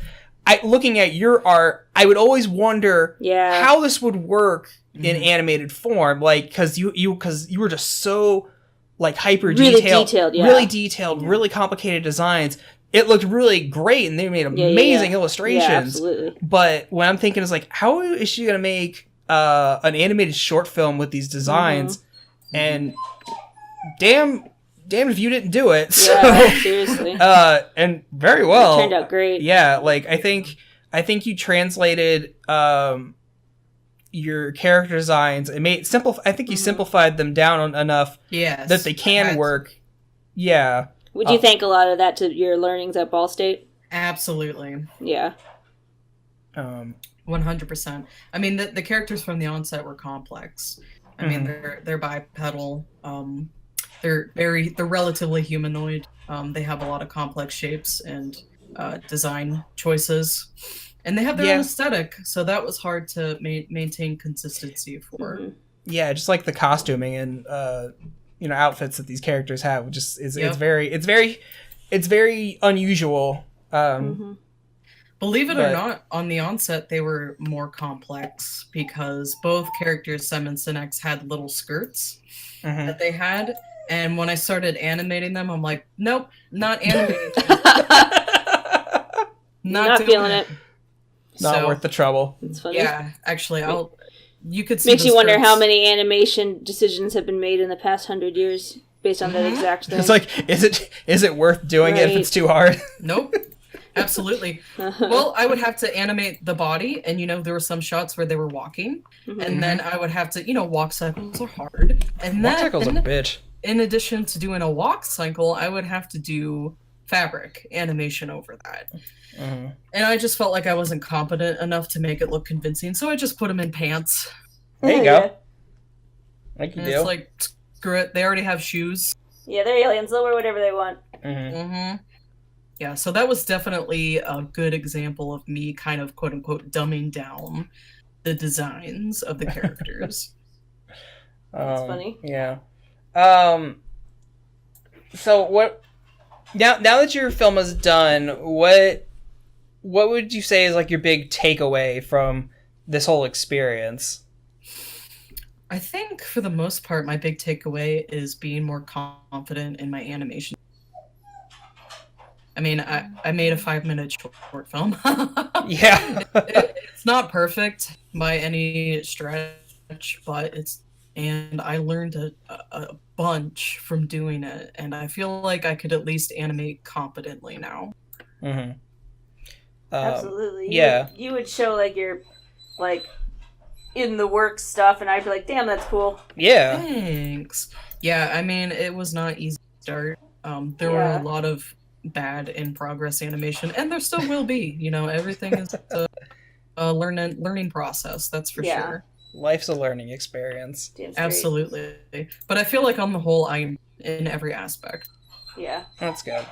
Speaker 5: Looking at your art, I would always wonder how this would work in animated form, like, because you were just so, like, hyper detailed, really complicated designs. It looked really great, and they made amazing illustrations.
Speaker 3: Yeah, absolutely.
Speaker 5: But what I'm thinking is, like, how is she gonna make an animated short film with these designs? And damn if you didn't do it. So,
Speaker 3: Yeah, seriously.
Speaker 5: And very well.
Speaker 3: It turned out great.
Speaker 5: Yeah, like, I think you translated your character designs. It made I think you simplified them down enough that they can work. Yeah.
Speaker 3: Would you thank a lot of that to your learnings at Ball State?
Speaker 4: Absolutely.
Speaker 3: Yeah.
Speaker 4: 100%. I mean, the characters from the onset were complex. I mean, they're bipedal. They're relatively humanoid. They have a lot of complex shapes and design choices, and they have their own aesthetic. So that was hard to maintain consistency for.
Speaker 5: Yeah, just like the costuming and you know, outfits that these characters have, which is it's very unusual.
Speaker 4: Believe it or not, on the onset, they were more complex because both characters, Simmons and X, had little skirts that they had. And when I started animating them, I'm like, nope, not animating.
Speaker 3: Not feeling it.
Speaker 5: Not worth the trouble.
Speaker 3: It's funny.
Speaker 4: Yeah, actually, you could see
Speaker 3: makes you wonder
Speaker 4: skirts.
Speaker 3: how many animation decisions have been made in the past 100 years based on that exact thing.
Speaker 5: It's like, is it worth doing it if it's too hard?
Speaker 4: Nope. Absolutely. Well, I would have to animate the body, and there were some shots where they were walking, and then I would have to, walk cycles are hard, and
Speaker 5: Walk cycle's a bitch.
Speaker 4: In addition to doing a walk cycle, I would have to do fabric animation over that, and I just felt like I wasn't competent enough to make it look convincing, so I just put them in pants.
Speaker 5: There you go. Like you do.
Speaker 4: It's like, screw it, they already have shoes.
Speaker 3: Yeah, they're aliens. They'll wear whatever they want.
Speaker 4: Yeah, so that was definitely a good example of me kind of, quote unquote, dumbing down the designs of the characters.
Speaker 3: That's funny.
Speaker 5: Yeah. So what? Now that your film is done, what would you say is like your big takeaway from this whole experience?
Speaker 4: I think for the most part, my big takeaway is being more confident in my animation. I mean, I made a 5-minute short film.
Speaker 5: Yeah.
Speaker 4: It's not perfect by any stretch, but and I learned a bunch from doing it, and I feel like I could at least animate competently now.
Speaker 3: Absolutely.
Speaker 5: Yeah.
Speaker 3: You would show like your in the works stuff, and I'd be like, damn, that's cool.
Speaker 5: Yeah.
Speaker 4: Thanks. Yeah, I mean, it was not easy to start. There were a lot of bad in progress animation, and there still will be. Everything is a learning process, that's for sure.
Speaker 5: Life's a learning experience.
Speaker 4: Absolutely. But I feel like on the whole, I'm in every aspect.
Speaker 3: Yeah.
Speaker 5: That's good.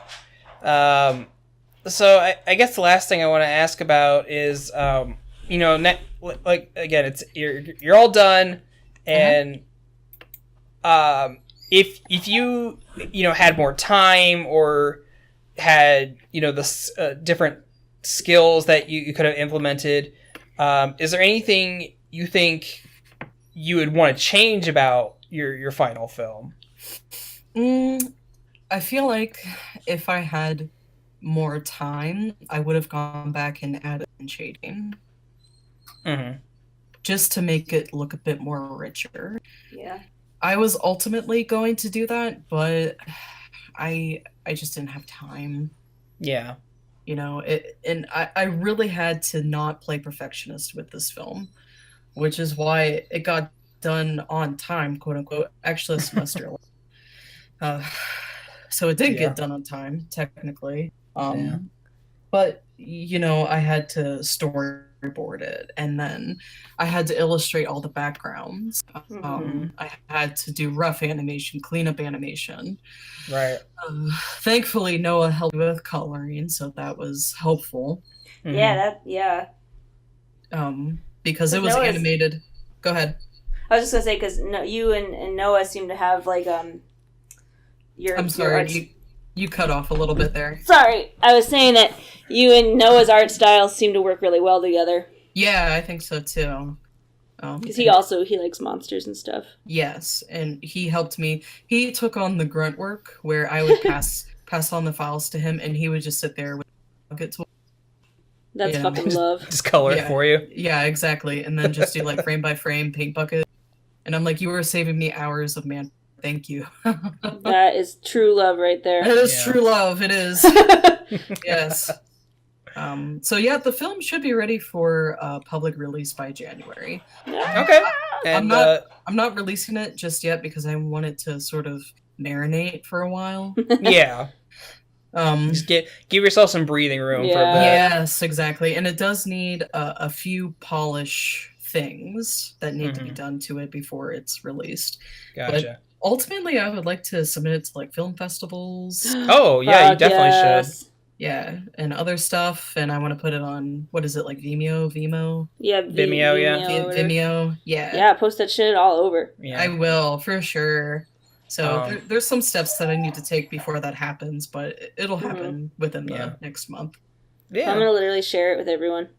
Speaker 5: So I guess the last thing I want to ask about is, like again, it's you're all done, and if you had more time or had the different skills that you could have implemented, is there anything you think you would want to change about your final film?
Speaker 4: I feel like if I had more time, I would have gone back and added shading. Just to make it look a bit more richer.
Speaker 3: Yeah.
Speaker 4: I was ultimately going to do that, but I just didn't have time.
Speaker 5: Yeah.
Speaker 4: And I really had to not play perfectionist with this film, which is why it got done on time, quote unquote, actually a semester late. So it did get done on time, technically. But, I had to storyboard it, and then I had to illustrate all the backgrounds. I had to do rough animation, cleanup animation.
Speaker 5: Right.
Speaker 4: Thankfully, Noah helped me with coloring, so that was helpful.
Speaker 3: Yeah,
Speaker 4: because it was animated. Go ahead.
Speaker 3: I was just gonna say, because you and Noah seem to have
Speaker 4: I'm sorry, you cut off a little bit there.
Speaker 3: Sorry, I was saying that you and Noah's art styles seem to work really well together.
Speaker 4: Yeah, I think so too.
Speaker 3: Because he likes monsters and stuff.
Speaker 4: Yes, and he helped me. He took on the grunt work where I would pass on the files to him, and he would just sit there with buckets.
Speaker 3: That's fucking love.
Speaker 5: Just color it for you.
Speaker 4: Yeah, exactly. And then just do frame by frame paint bucket. And I'm like, you were saving me hours of man. Thank you.
Speaker 3: That is true love right there.
Speaker 4: That is true love. It is. Yes. So the film should be ready for public release by January.
Speaker 5: Okay. And
Speaker 4: I'm not releasing it just yet because I want it to sort of marinate for a while.
Speaker 5: Yeah. Just give yourself some breathing room for that.
Speaker 4: Yes, exactly. And it does need a few polish things that need to be done to it before it's released.
Speaker 5: Gotcha.
Speaker 4: But ultimately, I would like to submit it to film festivals.
Speaker 5: Oh yeah, you definitely should.
Speaker 4: Yeah, and other stuff, and I want to put it on, what is it, Vimeo?
Speaker 3: Yeah,
Speaker 5: Vimeo, yeah.
Speaker 4: Vimeo, yeah.
Speaker 3: Yeah, post that shit all over.
Speaker 5: Yeah.
Speaker 4: I will, for sure. So there's some steps that I need to take before that happens, but it'll happen within the next month.
Speaker 5: Yeah.
Speaker 3: I'm gonna literally share it with everyone.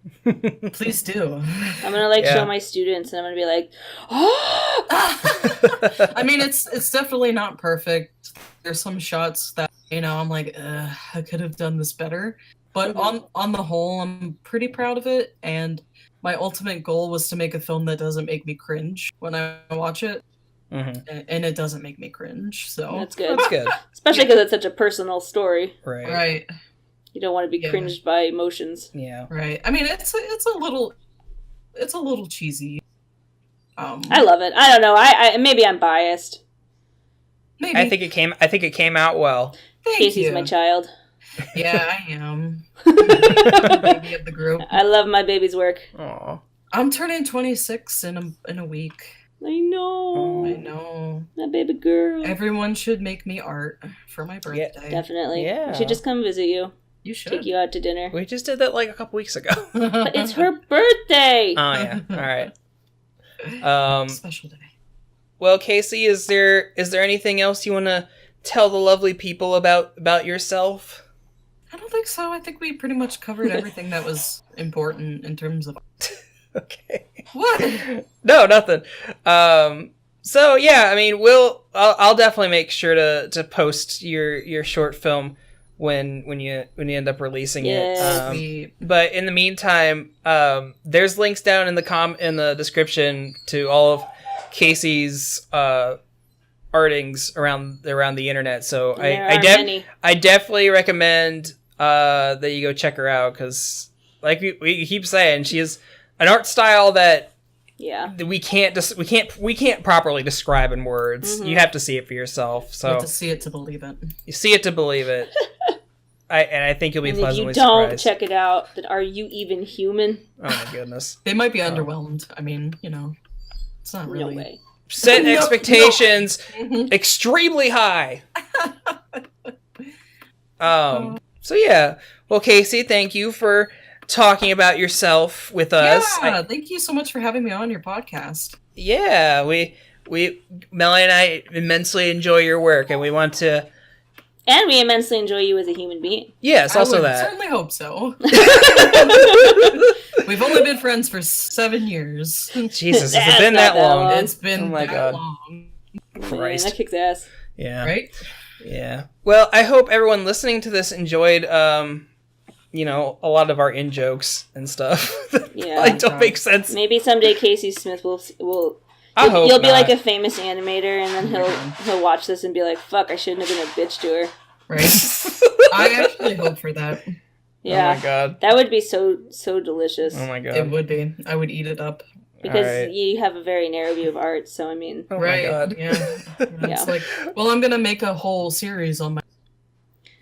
Speaker 4: Please do.
Speaker 3: I'm gonna show my students, and I'm gonna be like, oh!
Speaker 4: I mean, it's definitely not perfect. There's some shots that I'm like, I could have done this better. But on the whole, I'm pretty proud of it. And my ultimate goal was to make a film that doesn't make me cringe when I watch it. And it doesn't make me cringe. So
Speaker 3: That's good.
Speaker 5: That's good.
Speaker 3: Especially because it's such a personal story.
Speaker 4: Right.
Speaker 3: You don't want to be cringed by emotions.
Speaker 5: Yeah.
Speaker 4: Right. I mean, it's a little cheesy.
Speaker 3: I love it. I don't know. I maybe I'm biased.
Speaker 4: Maybe.
Speaker 5: I think it came out well.
Speaker 4: Thank
Speaker 3: Casey's
Speaker 4: you.
Speaker 3: my child.
Speaker 4: Yeah, I am. Baby of the group.
Speaker 3: I love my baby's work.
Speaker 5: Aw.
Speaker 4: I'm turning 26 in a week.
Speaker 3: I know.
Speaker 4: I know.
Speaker 3: My baby girl.
Speaker 4: Everyone should make me art for my birthday.
Speaker 3: Definitely.
Speaker 5: Yeah.
Speaker 3: We should just come visit you.
Speaker 4: You should.
Speaker 3: Take you out to dinner.
Speaker 5: We just did that like a couple weeks ago.
Speaker 3: But it's her birthday!
Speaker 5: Oh yeah. All right.
Speaker 4: Special day.
Speaker 5: Well, Casey, is there anything else you want to tell the lovely people about yourself?
Speaker 4: I don't think so. I think we pretty much covered everything that was important in terms of.
Speaker 5: Okay.
Speaker 4: What?
Speaker 5: No, nothing. So yeah, I mean, I'll definitely make sure to post your short film when you end up releasing it. But in the meantime, there's links down in the description to all of Casey's artings around the internet. So I definitely recommend that you go check her out, because like we keep saying, she has an art style that we can't properly describe in words. You have to see it for yourself. So
Speaker 4: You have to see it to believe it.
Speaker 5: You see it to believe it. I think you'll be pleasantly
Speaker 3: if you don't
Speaker 5: surprised.
Speaker 3: check it out, then are you even human?
Speaker 5: Oh my goodness.
Speaker 4: They might be underwhelmed. I mean, it's not really.
Speaker 3: No way.
Speaker 5: Set expectations extremely high. So yeah. Well, Casey, thank you for talking about yourself with us.
Speaker 4: Yeah, thank you so much for having me on your podcast.
Speaker 5: Yeah, we Melanie and I immensely enjoy your work, and we want to.
Speaker 3: And we immensely enjoy you as a human being.
Speaker 5: Yes, also
Speaker 4: I
Speaker 5: that.
Speaker 4: certainly hope so. We've only been friends for 7 years.
Speaker 5: Jesus, has it been that long?
Speaker 4: It's been
Speaker 5: God.
Speaker 4: long.
Speaker 5: Christ.
Speaker 3: Man, that kicks ass.
Speaker 5: Yeah.
Speaker 4: Right?
Speaker 5: Yeah. Well, I hope everyone listening to this enjoyed, a lot of our in-jokes and stuff.
Speaker 3: Yeah.
Speaker 5: Like, don't make sense.
Speaker 3: Maybe someday Casey Smith will
Speaker 5: You'll
Speaker 3: be like a famous animator, and then he'll watch this and be like, "Fuck, I shouldn't have been a bitch to her."
Speaker 4: Right. I actually hope for that.
Speaker 3: Yeah.
Speaker 5: Oh my god.
Speaker 3: That would be so delicious.
Speaker 5: Oh my god.
Speaker 4: It would be. I would eat it up.
Speaker 3: Because you have a very narrow view of art, so I mean.
Speaker 5: Oh my god.
Speaker 4: Yeah. It's like, well, I'm gonna make a whole series on my.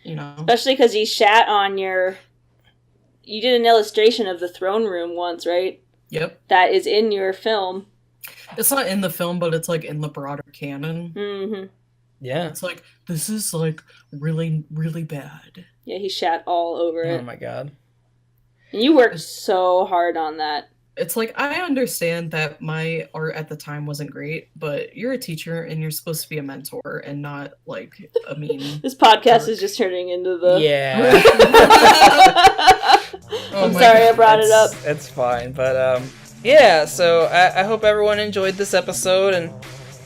Speaker 3: Especially because you shat on You did an illustration of the throne room once, right?
Speaker 4: Yep.
Speaker 3: That is in your film.
Speaker 4: It's not in the film, but it's like in the broader canon.
Speaker 3: Mm-hmm.
Speaker 5: Yeah.
Speaker 4: It's like, this is like really, really bad.
Speaker 3: Yeah, he shat all over it.
Speaker 5: Oh my god.
Speaker 3: And you worked so hard on that.
Speaker 4: It's like, I understand that my art at the time wasn't great, but you're a teacher and you're supposed to be a mentor and not like a mean.
Speaker 3: This podcast is just turning into the.
Speaker 5: Yeah.
Speaker 3: I'm sorry I brought it up.
Speaker 5: It's fine, but yeah. So I hope everyone enjoyed this episode, and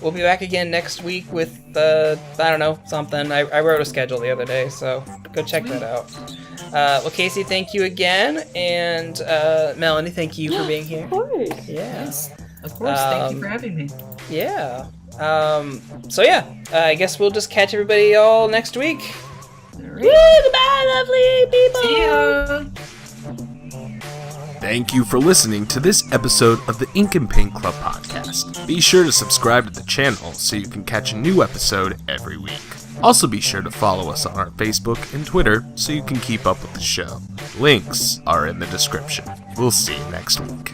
Speaker 5: we'll be back again next week with I don't know, something. I wrote a schedule the other day, so go check that out. Well, Casey, thank you again, and Melanie, thank you for being here.
Speaker 3: Of course.
Speaker 5: Yeah.
Speaker 4: Yes, of course. Thank you for having me.
Speaker 5: Yeah. So yeah, I guess we'll just catch everybody all next week.
Speaker 3: Woo, goodbye, lovely people.
Speaker 4: See ya.
Speaker 6: Thank you for listening to this episode of the Ink and Paint Club podcast. Be sure to subscribe to the channel so you can catch a new episode every week. Also be sure to follow us on our Facebook and Twitter so you can keep up with the show. Links are in the description. We'll see you next week.